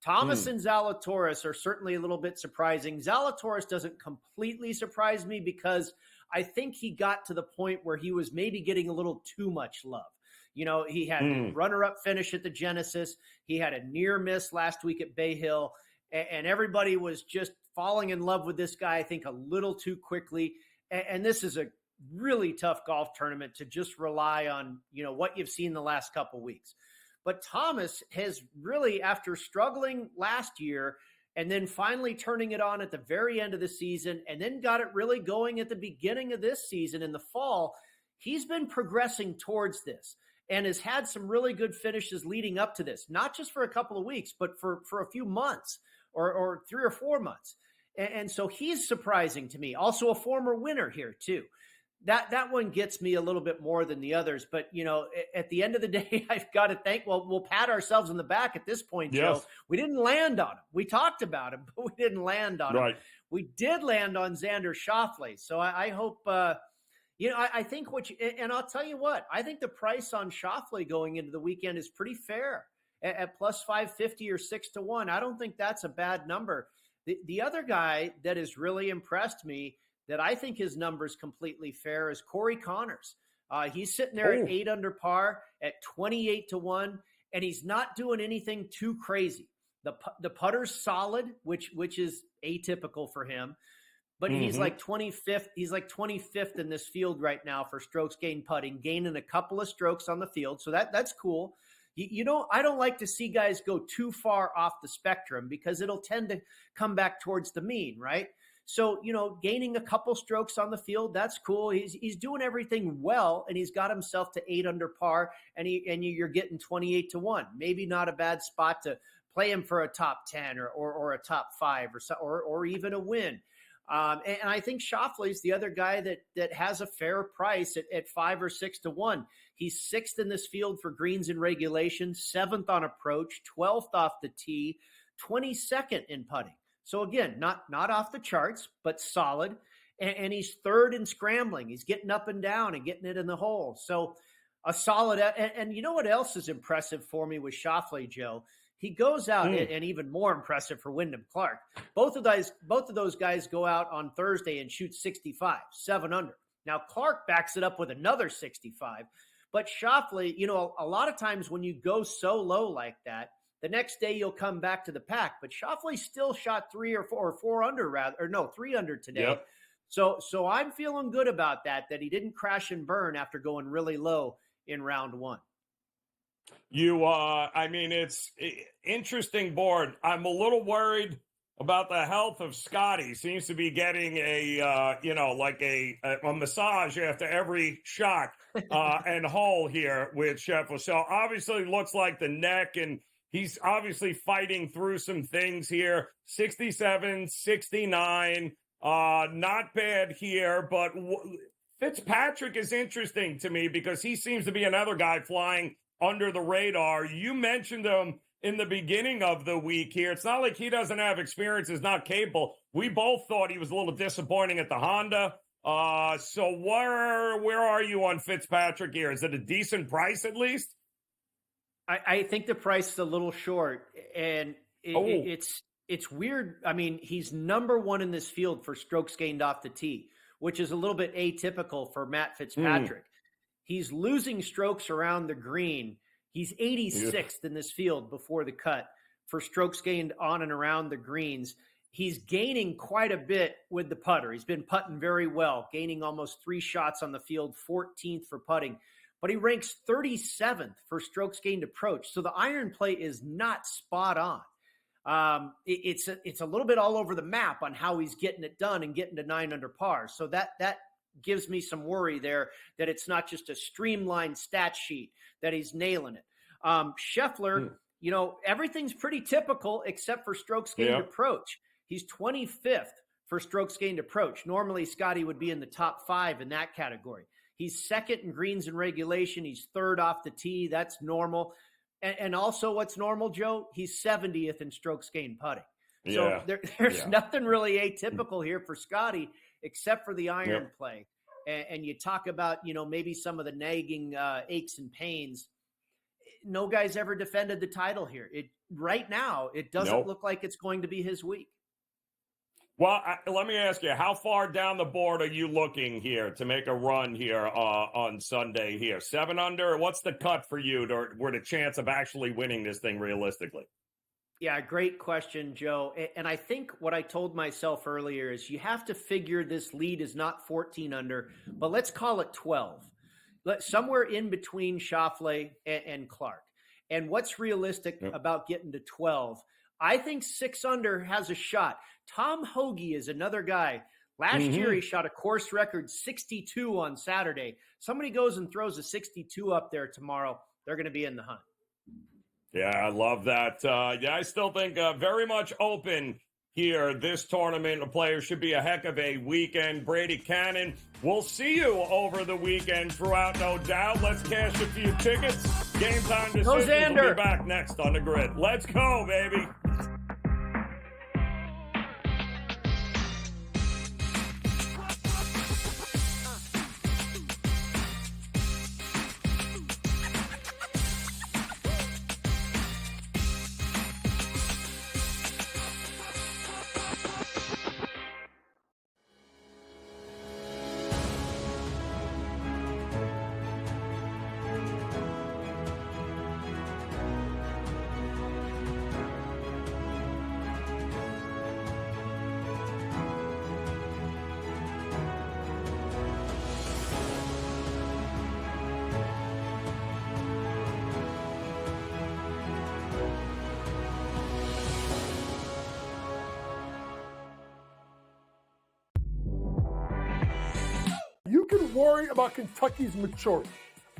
Thomas and Zalatoris are certainly a little bit surprising. Zalatoris doesn't completely surprise me because I think he got to the point where he was maybe getting a little too much love. He had a runner-up finish at the Genesis. He had a near miss last week at Bay Hill, and everybody was just falling in love with this guy, I think, a little too quickly. And this is a really tough golf tournament to just rely on, what you've seen the last couple weeks. But Thomas has really, after struggling last year, and then finally turning it on at the very end of the season, and then got it really going at the beginning of this season in the fall, he's been progressing towards this and has had some really good finishes leading up to this, not just for a couple of weeks, but for a few months or 3 or 4 months. And so he's surprising to me. Also a former winner here too. That one gets me a little bit more than the others. But, at the end of the day, I've got to we'll pat ourselves on the back at this point, Joe. We didn't land on him. We talked about him, but we didn't land on him. We did land on Xander Schauffele. So I hope, I think and I'll tell you what, I think the price on Schauffele going into the weekend is pretty fair at plus 550 or 6-1. I don't think that's a bad number. The other guy that has really impressed me that I think his number's completely fair is Corey Connors. He's sitting there at 8 under par at 28-1, and he's not doing anything too crazy. The putter's solid, which is atypical for him, but he's like 25th. He's like 25th in this field right now for strokes gained putting, gaining a couple of strokes on the field. So that's cool. I don't like to see guys go too far off the spectrum because it'll tend to come back towards the mean, right? So, gaining a couple strokes on the field, that's cool. He's doing everything well, and he's got himself to 8 under par, and you're getting 28-1. Maybe not a bad spot to play him for a top 10 or a top 5 or even a win. And I think Schauffele's the other guy that has a fair price at 5 or 6-1. He's 6th in this field for greens in regulation, 7th on approach, 12th off the tee, 22nd in putting. So again, not off the charts, but solid. And he's 3rd in scrambling. He's getting up and down and getting it in the hole. So a solid. And you know what else is impressive for me with Schauffele, Joe? He goes out, and even more impressive for Wyndham Clark. Both of those guys go out on Thursday and shoot 65, 7 under. Now Clark backs it up with another 65. But Schauffele, a lot of times when you go so low like that, the next day you'll come back to the pack, but Schauffele still shot 3 or 4 under 3 under today. Yep. So I'm feeling good about that he didn't crash and burn after going really low in round 1. It's interesting board. I'm a little worried about the health of Scotty. Seems to be getting a massage after every shot and hole here with Scheffler. So obviously looks like the neck, and he's obviously fighting through some things here. 67, 69, not bad here. But Fitzpatrick is interesting to me because he seems to be another guy flying under the radar. You mentioned him in the beginning of the week here. It's not like he doesn't have experience, is not capable. We both thought he was a little disappointing at the Honda. So where are you on Fitzpatrick here? Is it a decent price at least? I think the price is a little short, and it's weird. I mean, he's number 1 in this field for strokes gained off the tee, which is a little bit atypical for Matt Fitzpatrick. He's losing strokes around the green. He's 86th in this field before the cut for strokes gained on and around the greens. He's gaining quite a bit with the putter. He's been putting very well, gaining almost 3 shots on the field, 14th for putting. But he ranks 37th for strokes gained approach. So the iron play is not spot on. It's a little bit all over the map on how he's getting it done and getting to 9 under par. So that gives me some worry there that it's not just a streamlined stat sheet that he's nailing it. Scheffler, everything's pretty typical except for strokes gained approach. He's 25th for strokes gained approach. Normally, Scotty would be in the top 5 in that category. He's second in greens in regulation. He's third off the tee. That's normal. And also what's normal, Joe? He's 70th in strokes gained putting. So there's nothing really atypical here for Scotty except for the iron play. And you talk about, maybe some of the nagging aches and pains. No guy's ever defended the title here. Right now, it doesn't look like it's going to be his week. Well, let me ask you, how far down the board are you looking here to make a run here on Sunday here? 7 under? What's the cut for you with a chance of actually winning this thing realistically? Yeah, great question, Joe. And I think what I told myself earlier is you have to figure this lead is not 14 under, but let's call it 12. Somewhere in between Schauffele and Clark. And what's realistic about getting to 12? I think 6 under has a shot. Tom Hoge is another guy. Last year, he shot a course record 62 on Saturday. Somebody goes and throws a 62 up there tomorrow, they're going to be in the hunt. Yeah, I love that. I still think very much open here. This tournament of players should be a heck of a weekend. Brady Cannon, we'll see you over the weekend throughout, no doubt. Let's cash a few tickets. Game Time Decisions will be back next on the grid. Let's go, baby. You can worry about Kentucky's maturity.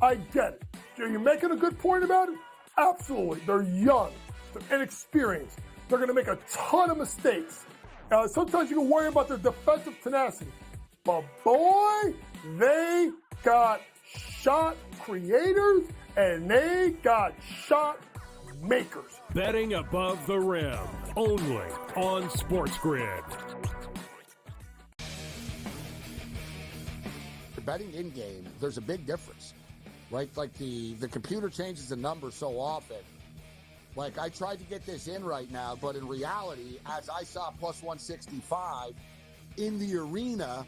I get it. Are you making a good point about it? Absolutely. They're young. They're inexperienced. They're going to make a ton of mistakes. Sometimes you can worry about their defensive tenacity. But boy, they got shot creators and they got shot makers. Betting above the rim, only on SportsGrid. Betting in-game, there's a big difference, right? Like the computer changes the numbers so often. Like, I tried to get this in right now, but in reality, as I saw plus 165 in the arena,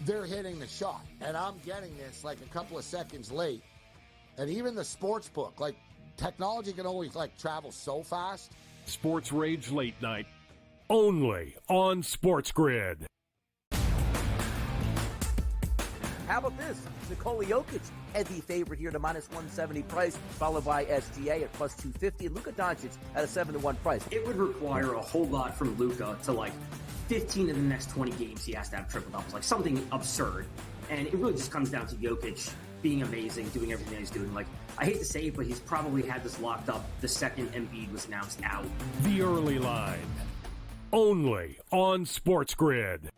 they're hitting the shot. And I'm getting this like a couple of seconds late. And even the sports book, like, technology can only travel so fast. Sports Rage Late Night, only on SportsGrid. How about this? Nikola Jokic, heavy favorite here to minus 170 price, followed by SGA at plus 250, and Luka Doncic at a 7-1 price. It would require a whole lot from Luka to 15 of the next 20 games he has to have triple doubles, something absurd. And it really just comes down to Jokic being amazing, doing everything he's doing. I hate to say it, but he's probably had this locked up the second Embiid was announced out. The early line, only on SportsGrid.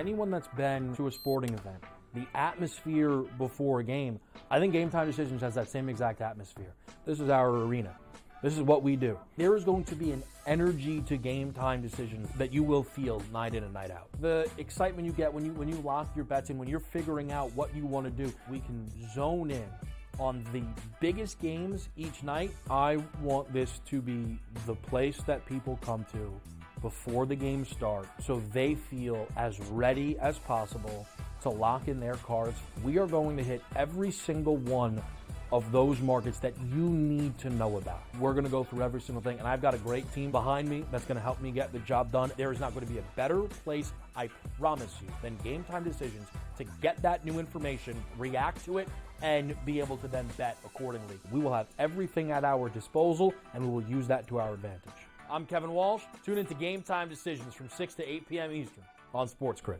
Anyone that's been to a sporting event, the atmosphere before a game, I think GameTime Decisions has that same exact atmosphere. This is our arena. This is what we do. There is going to be an energy to GameTime Decisions that you will feel night in and night out. The excitement you get when you lock your bets in, when you're figuring out what you want to do, we can zone in on the biggest games each night. I want this to be the place that people come to before the games start so they feel as ready as possible to lock in their cards. We are going to hit every single one of those markets that you need to know about. We're going to go through every single thing, and I've got a great team behind me that's going to help me get the job done. There is not going to be a better place, I promise you, than GameTime Decisions to get that new information, react to it, and be able to then bet accordingly. We will have everything at our disposal, and we will use that to our advantage. I'm Kevin Walsh. Tune into GameTime Decisions from 6 to 8 p.m. Eastern on SportsGrid.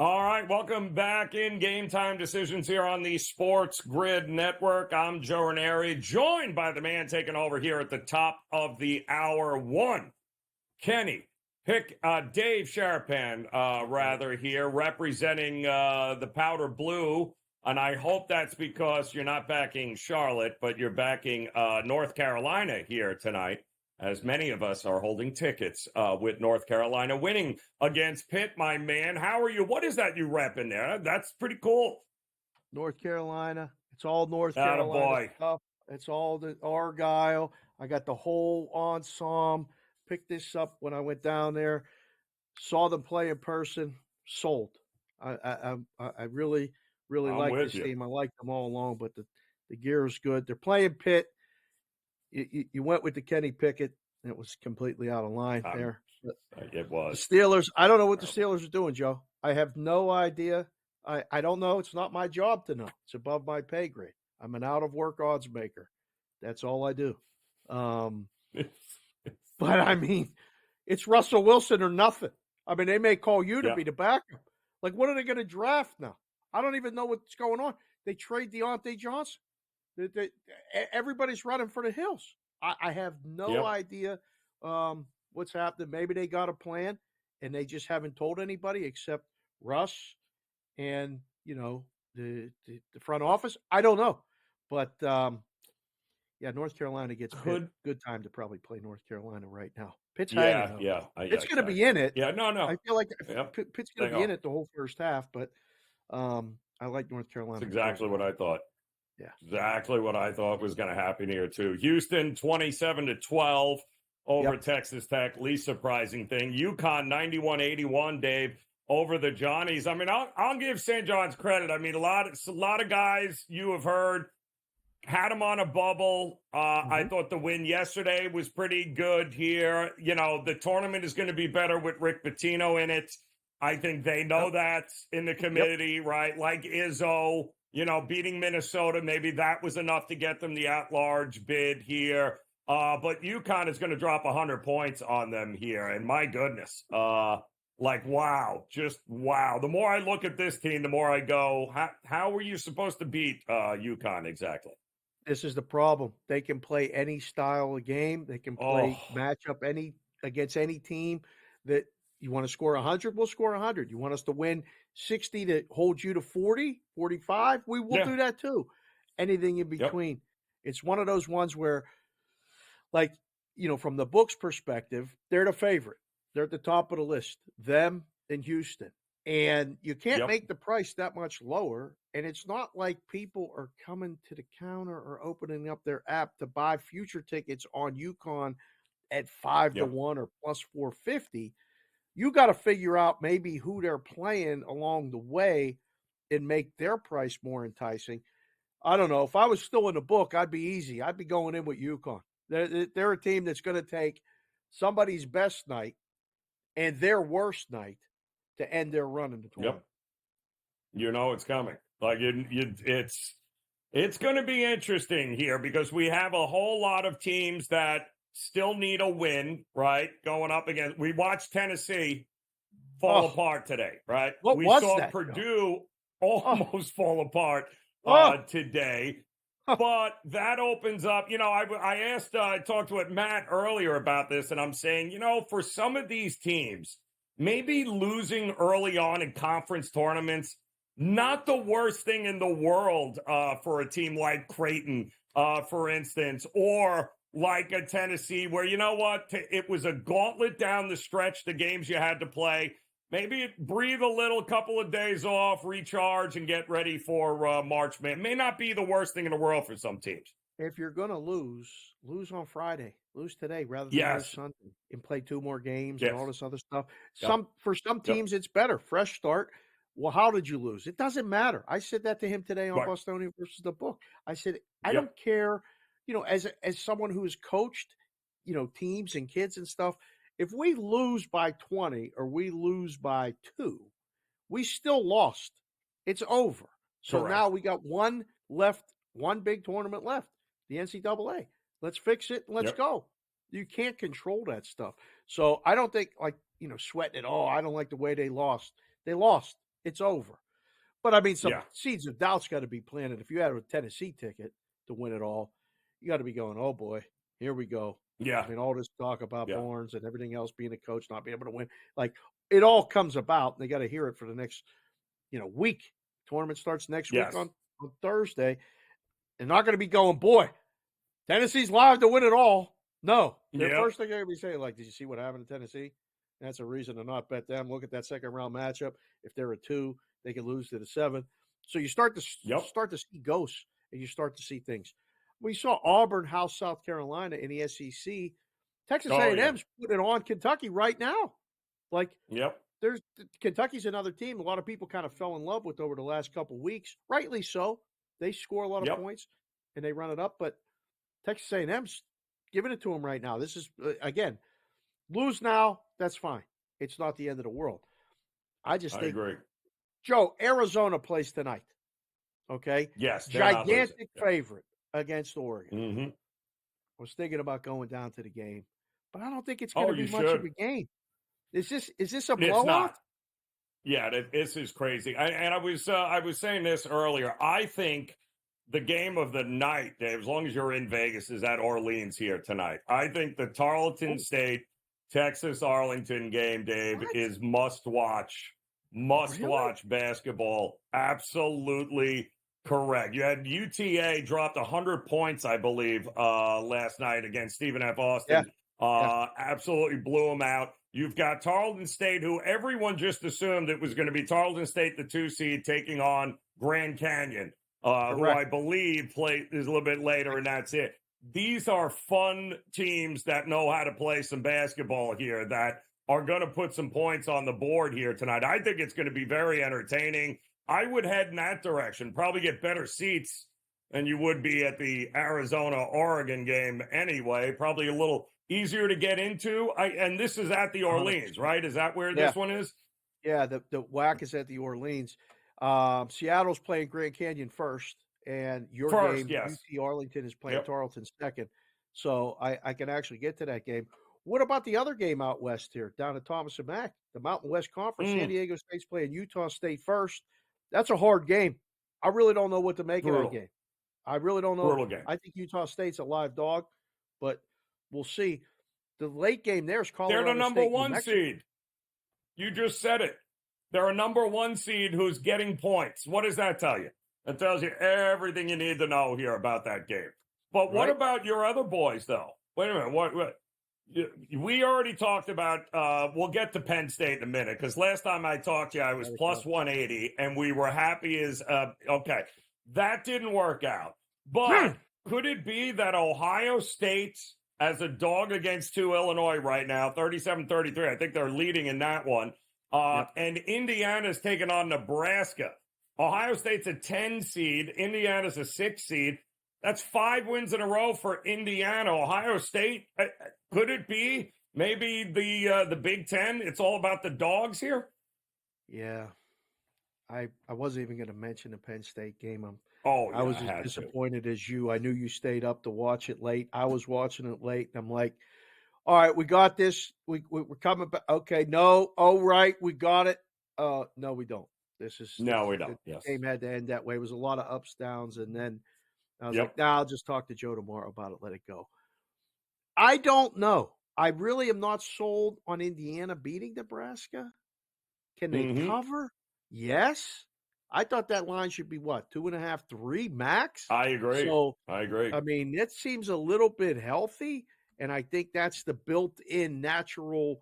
All right, welcome back in Game Time Decisions here on the Sports Grid Network. I'm Joe Raineri, joined by the man taking over here at the top of the hour one, Kenny. Dave Sharapan, rather, here, representing the Powder Blue. And I hope that's because you're not backing Charlotte, but you're backing North Carolina here tonight, as many of us are holding tickets with North Carolina winning against Pitt, my man. How are you? What is that you repping there? That's pretty cool. North Carolina. It's all North Carolina Attaboy. stuff. It's all the Argyle. I got the whole ensemble. Picked this up when I went down there. Saw them play in person. Sold. I really like this team. I like them all along, but the gear is good. They're playing Pitt. You went with the Kenny Pickett. It was completely out of line there. It was. The Steelers. I don't know what the Steelers are doing, Joe. I have no idea. I don't know. It's not my job to know. It's above my pay grade. I'm an out-of-work odds maker. That's all I do. But, I mean, it's Russell Wilson or nothing. I mean, they may call you to be the backup. Like, what are they going to draft now? I don't even know what's going on. They trade Deontay Johnson. Everybody's running for the hills. I have no idea what's happening. Maybe they got a plan, and they just haven't told anybody except Russ and, the front office. I don't know. But, North Carolina gets Pitt. Good time to probably play North Carolina right now. Pitt's hanging. It's going to be in it. Yeah, no. I feel like Pitt's going to be in it the whole first half, but I like North Carolina. That's exactly what I thought. Yeah. Exactly what I thought was going to happen here, too. Houston, 27-12 over Texas Tech. Least surprising thing. UConn, 91-81, Dave, over the Johnnies. I mean, I'll give St. John's credit. I mean, a lot of guys you have heard had them on a bubble. I thought the win yesterday was pretty good here. The tournament is going to be better with Rick Pitino in it. I think they know that in the committee, right? Like Izzo, beating Minnesota, maybe that was enough to get them the at-large bid here. But UConn is going to drop 100 points on them here. And my goodness, wow, just wow. The more I look at this team, the more I go, how were you supposed to beat UConn exactly? This is the problem. They can play any style of game. They can play match up against any team that you want to score 100, we'll score 100. You want us to win 60 to hold you to 40, 45, we will do that too. Anything in between. It's one of those ones where, from the book's perspective, they're the favorite. They're at the top of the list, them and Houston. And you can't make the price that much lower. And it's not like people are coming to the counter or opening up their app to buy future tickets on UConn at 5-1 or plus 450. You got to figure out maybe who they're playing along the way and make their price more enticing. I don't know. If I was still in the book, I'd be easy. I'd be going in with UConn. They're a team that's going to take somebody's best night and their worst night to end their run in the tournament. It's coming. It's going to be interesting here because we have a whole lot of teams that still need a win, right? Going up against, we watched Tennessee fall apart today, right? We saw Purdue almost fall apart today. But that opens up, I talked with Matt earlier about this, and I'm saying, for some of these teams, maybe losing early on in conference tournaments, not the worst thing in the world for a team like Creighton, for instance, or like a Tennessee where, it was a gauntlet down the stretch, the games you had to play. Maybe breathe a little, couple of days off, recharge, and get ready for March. It may not be the worst thing in the world for some teams. If you're going to lose on Friday. Lose today rather than lose Sunday and play 2 more games and all this other stuff. For some teams, it's better. Fresh start. Well, how did you lose? It doesn't matter. I said that to him today on Bostonian versus the book. I said, I don't care, as someone who has coached, teams and kids and stuff, if we lose by 20 or we lose by 2, we still lost. It's over. So now we got one big tournament left, the NCAA. Let's fix it and let's go. You can't control that stuff. So I don't think sweating it. Oh, I don't like the way they lost. They lost. It's over. But I mean, some Yeah. seeds of doubt's got to be planted. If you had a Tennessee ticket to win it all, you got to be going, oh boy, here we go. Yeah. I mean, all this talk about Yeah. Barnes and everything else, being a coach, not being able to win, like it all comes about, and they got to hear it for the next, week. Tournament starts next Yes. week on Thursday. They're not going to be going, boy, Tennessee's live to win it all. No, their Yep. first thing they're going to be saying, like, did you see what happened to Tennessee? That's a reason to not bet them. Look at that second round matchup. If they're a 2, they can lose to the 7. So you start to see ghosts, and you start to see things. We saw Auburn house South Carolina in the SEC. Texas A&M's putting it on Kentucky right now. Like, Yep. Kentucky's another team a lot of people kind of fell in love with over the last couple weeks. Rightly so. They score a lot of points, and they run it up. But Texas A&M's giving it to them right now. This is, again, lose now, that's fine. It's not the end of the world. I agree. Joe, Arizona plays tonight. Okay? Yes. Gigantic favorite against Oregon. Mm-hmm. I was thinking about going down to the game, but I don't think it's going to be much of a game. Is this a blowout? It's not. Yeah, this is crazy. I was saying this earlier. I think the game of the night, Dave, as long as you're in Vegas, is at Orleans here tonight. I think the Tarleton State Texas-Arlington game, Dave, is must-watch basketball. Absolutely correct. You had UTA dropped 100 points, I believe, last night against Stephen F. Austin. Absolutely blew them out. You've got Tarleton State, who everyone just assumed it was going to be Tarleton State, the 2 seed, taking on Grand Canyon, who I believe is a little bit later, and that's it. These are fun teams that know how to play some basketball here that are going to put some points on the board here tonight. I think it's going to be very entertaining. I would head in that direction, probably get better seats than you would be at the Arizona-Oregon game anyway, probably a little easier to get into. And this is at the Orleans, right? Is that where this one is? Yeah, the WAC is at the Orleans. Seattle's playing Grand Canyon first, and your game, UT Arlington, is playing Tarleton second. So I can actually get to that game. What about the other game out west here, down at Thomas and Mack, the Mountain West Conference? San Diego State's playing Utah State first. That's a hard game. I really don't know what to make of that game. I really don't know. Brutal game. I think Utah State's a live dog, but we'll see. The late game there is Colorado They're the number State, 1 seed. You just said it. They're a number 1 seed who's getting points. What does that tell you? It tells you everything you need to know here about that game. But what about your other boys, though? Wait a minute. What? We already talked about, we'll get to Penn State in a minute, because last time I talked to you, I was plus 180, and we were happy as, okay, that didn't work out. But could it be that Ohio State, as a dog against 2 Illinois right now, 37-33, I think they're leading in that one, and Indiana's taking on Nebraska. Ohio State's a 10 seed, Indiana's a 6 seed. That's 5 wins in a row for Indiana. Ohio State, could it be maybe the Big Ten? It's all about the dogs here? Yeah. I wasn't even going to mention the Penn State game. I was as disappointed as you. I knew you stayed up to watch it late. I was watching it late, and I'm like, all right, we got this. We're coming back. Okay, no. Oh, right, we got it. No, we don't. We don't. The game had to end that way. It was a lot of ups, downs, and then I was like, I'll just talk to Joe tomorrow about it. Let it go. I don't know. I really am not sold on Indiana beating Nebraska. Can they cover? Yes. I thought that line should be what, 2.5, 3 max? I agree. I agree. I mean, it seems a little bit healthy, and I think that's the built-in natural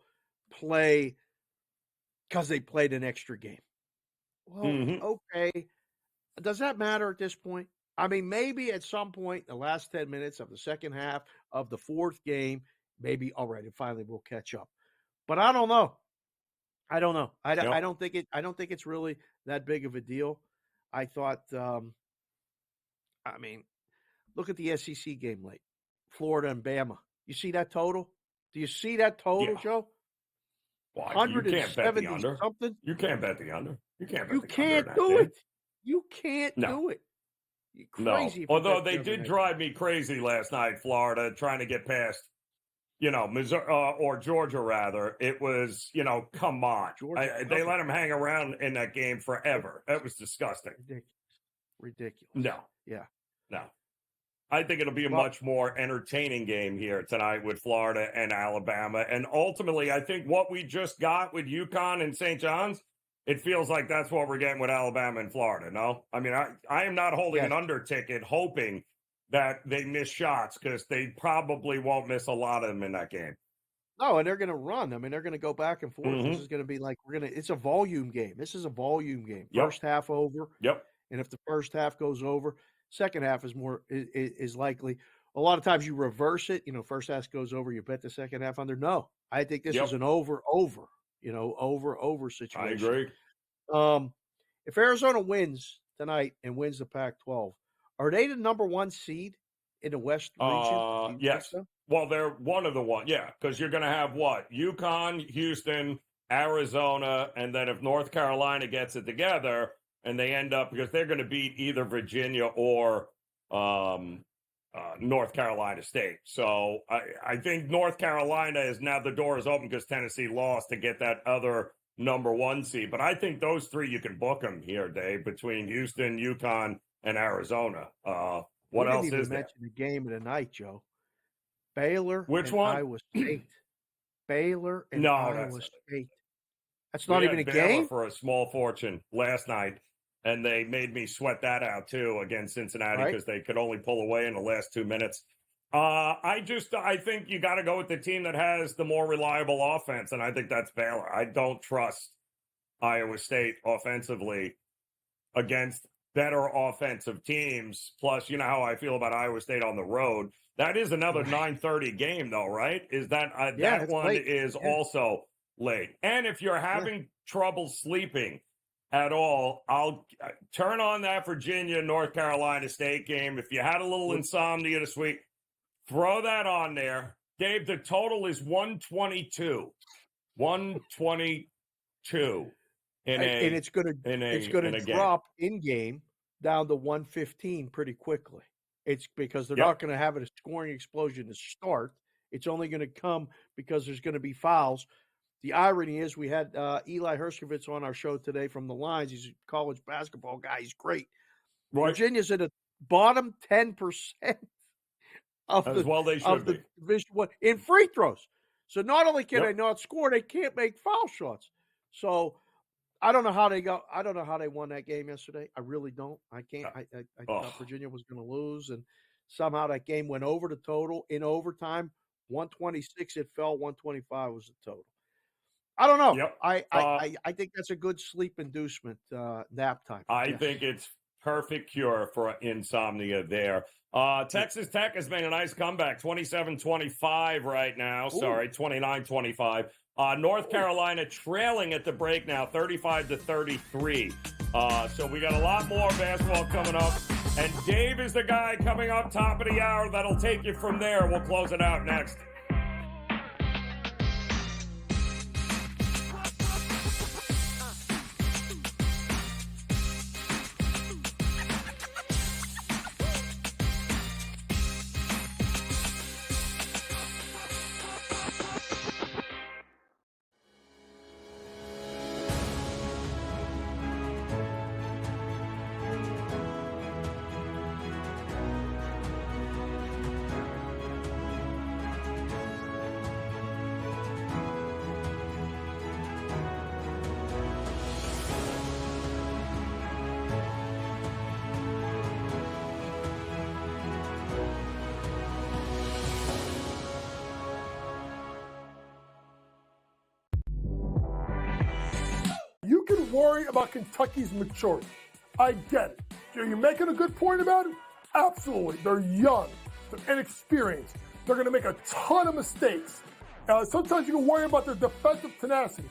play because they played an extra game. Well, okay. Does that matter at this point? I mean, maybe at some point in the last 10 minutes of the second half of the fourth game, maybe, all right, and finally we'll catch up. But I don't know. I don't think it's really that big of a deal. I thought, I mean, look at the SEC game late. Florida and Bama. You see that total? Do you see that total, Joe? Well, you can't bet the under. Something? You can't bet the under. You can't bet the under. You can't do it. You can't do it. No. Although they did drive me crazy last night, Florida, trying to get past Missouri or Georgia, rather, it was, come on. They let him hang around in that game forever. That was disgusting. Ridiculous. No. Yeah. No. I think it'll be a much more entertaining game here tonight with Florida and Alabama. And ultimately, I think what we just got with UConn and St. John's, it feels like that's what we're getting with Alabama and Florida, no? I mean, I am not holding an under ticket hoping that they miss shots because they probably won't miss a lot of them in that game. No, and they're going to run. I mean, they're going to go back and forth. Mm-hmm. This is going to be like it's a volume game. This is a volume game. Yep. First half over. Yep. And if the first half goes over, second half is likely. A lot of times you reverse it. First half goes over, you bet the second half under. No, I think this is an over situation. I agree. If Arizona wins tonight and wins the Pac-12, are they the number one seed in the West region? Yes. Well, they're one of the one. Yeah, because you're going to have what? UConn, Houston, Arizona, and then if North Carolina gets it together and they end up, because they're going to beat either Virginia or North Carolina State. So I think North Carolina is now the door is open because Tennessee lost to get that other number one seed. But I think those three, you can book them here, Dave, between Houston, UConn, and Arizona. What else is there? Mention the game of the night, Joe. Baylor and Iowa State. Baylor and Iowa State. That's not even a Baylor game? For a small fortune last night, and they made me sweat that out, too, against Cincinnati because they could only pull away in the last 2 minutes. I think you got to go with the team that has the more reliable offense, and I think that's Baylor. I don't trust Iowa State offensively against better offensive teams. Plus, you know how I feel about Iowa State on the road. That is another 9:30 game, though, right? Is that that one late. is also late. And if you're having trouble sleeping at all, I'll turn on that Virginia North Carolina State game. If you had a little insomnia this week, throw that on there. Dave, the total is 122. 122. And it's going to drop in game down to 115 pretty quickly. It's because they're not going to have a scoring explosion to start. It's only going to come because there's going to be fouls. The irony is we had Eli Herskovitz on our show today from the Lions. He's a college basketball guy. He's great. Right. Virginia's in the bottom 10% of the Division I in free throws. So not only can they not score, they can't make foul shots. So I don't know how they got. I don't know how they won that game yesterday. I really don't. I can't. I thought Virginia was going to lose, and somehow that game went over the total in overtime. 126. It fell. 125 was the total. I don't know. Yep. I think that's a good sleep inducement nap time. I think it's perfect cure for insomnia there. Texas Tech has made a nice comeback, 27-25 right now. Sorry, 29-25. North Carolina trailing at the break now, 35-33. So we got a lot more basketball coming up. And Dave is the guy coming up top of the hour that'll take you from there. We'll close it out next. You can worry about Kentucky's maturity. I get it. Are you making a good point about it? Absolutely. They're young. They're inexperienced. They're going to make a ton of mistakes. Sometimes you can worry about their defensive tenacity.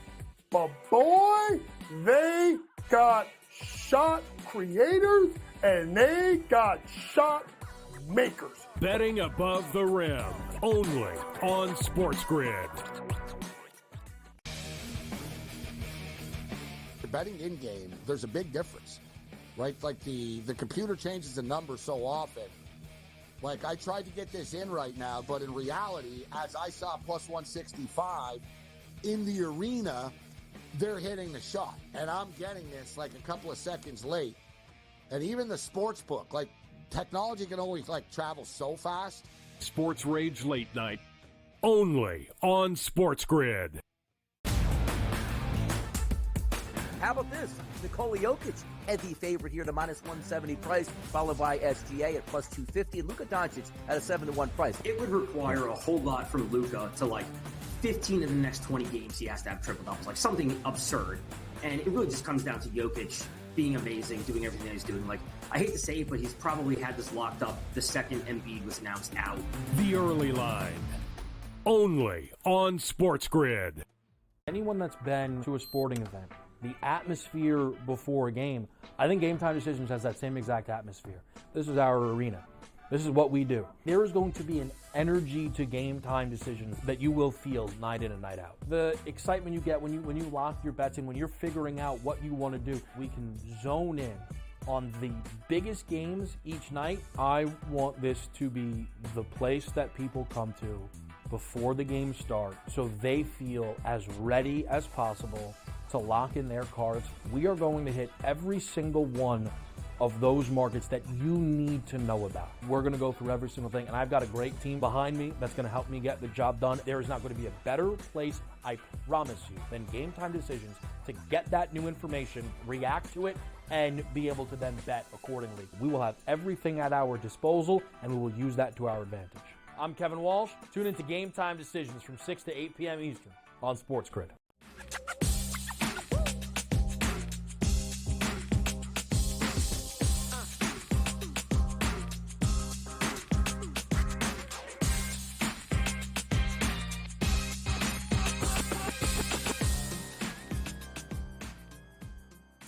But boy, they got shot creators and they got shot makers. Betting above the rim, only on SportsGrid. Betting in game, there's a big difference, right? Like the computer changes the number so often. Like, I tried to get this in right now, but in reality, as I saw plus 165 in the arena, they're hitting the shot. And I'm getting this like a couple of seconds late. And even the sports book, like, technology can only, like, travel so fast. Sports Rage Late Night, only on SportsGrid. How about this? Nikola Jokic, heavy favorite here to minus 170 price, followed by SGA at plus 250, and Luka Doncic at a 7-1 price. It would require a whole lot from Luka to, like, 15 of the next 20 games he has to have triple doubles, like something absurd. And it really just comes down to Jokic being amazing, doing everything he's doing. Like, I hate to say it, but he's probably had this locked up the second Embiid was announced out. The early line, only on SportsGrid. Anyone that's been to a sporting event, the atmosphere before a game, I think GameTime Decisions has that same exact atmosphere. This is our arena. This is what we do. There is going to be an energy to GameTime Decisions that you will feel night in and night out. The excitement you get when you lock your bets in, when you're figuring out what you want to do, we can zone in on the biggest games each night. I want this to be the place that people come to before the games start so they feel as ready as possible to lock in their cards. We are going to hit every single one of those markets that you need to know about. We're going to go through every single thing, and I've got a great team behind me that's going to help me get the job done. There is not going to be a better place, I promise you, than GameTime Decisions to get that new information, react to it, and be able to then bet accordingly. We will have everything at our disposal, and we will use that to our advantage. I'm Kevin Walsh. Tune into GameTime Decisions from 6 to 8 p.m. Eastern on SportsGrid.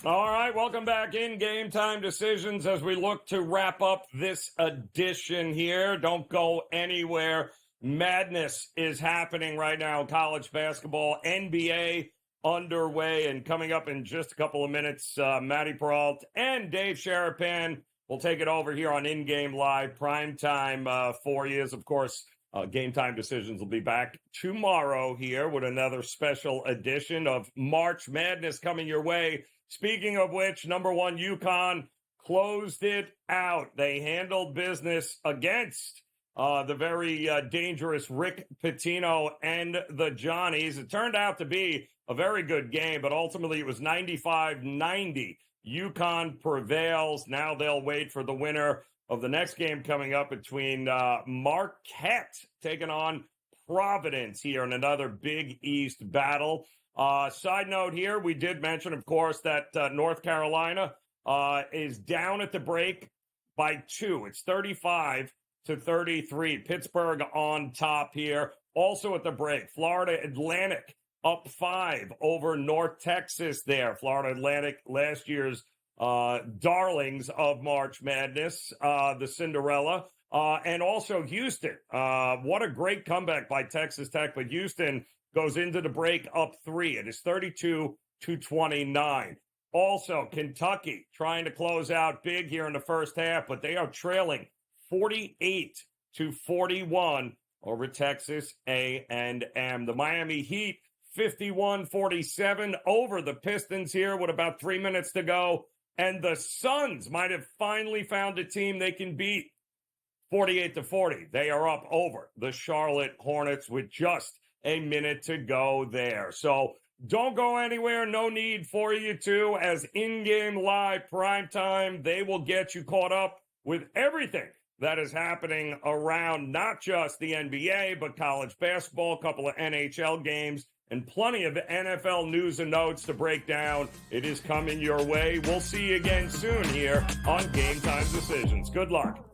All right, welcome back in Game Time Decisions as we look to wrap up this edition here. Don't go anywhere. Madness is happening right now in college basketball, NBA underway, and coming up in just a couple of minutes, Matty Peralt and Dave Sharapan will take it over here on In-Game Live primetime for you. Of course, Game Time Decisions will be back tomorrow here with another special edition of March Madness coming your way. Speaking of which, number one, UConn closed it out. They handled business against the very dangerous Rick Pitino and the Johnnies. It turned out to be a very good game, but ultimately it was 95-90. UConn prevails. Now they'll wait for the winner of the next game coming up between Marquette taking on Providence here in another Big East battle. Side note here, we did mention, of course, that North Carolina is down at the break by 2. It's 35-33. Pittsburgh on top here. Also at the break, Florida Atlantic up 5 over North Texas there. Florida Atlantic, last year's darlings of March Madness, the Cinderella. And also Houston. What a great comeback by Texas Tech, but Houston goes into the break up 3. It is 32-29. Also, Kentucky trying to close out big here in the first half, but they are trailing 48-41 over Texas A&M. The Miami Heat 51-47 over the Pistons here with about 3 minutes to go. And the Suns might have finally found a team they can beat 48-40. They are up over the Charlotte Hornets with just a minute to go there. So don't go anywhere. No need for you to. As In-Game Live primetime, they will get you caught up with everything that is happening around not just the NBA, but college basketball, a couple of NHL games, and plenty of NFL news and notes to break down. It is coming your way. We'll see you again soon here on Game Time Decisions. Good luck.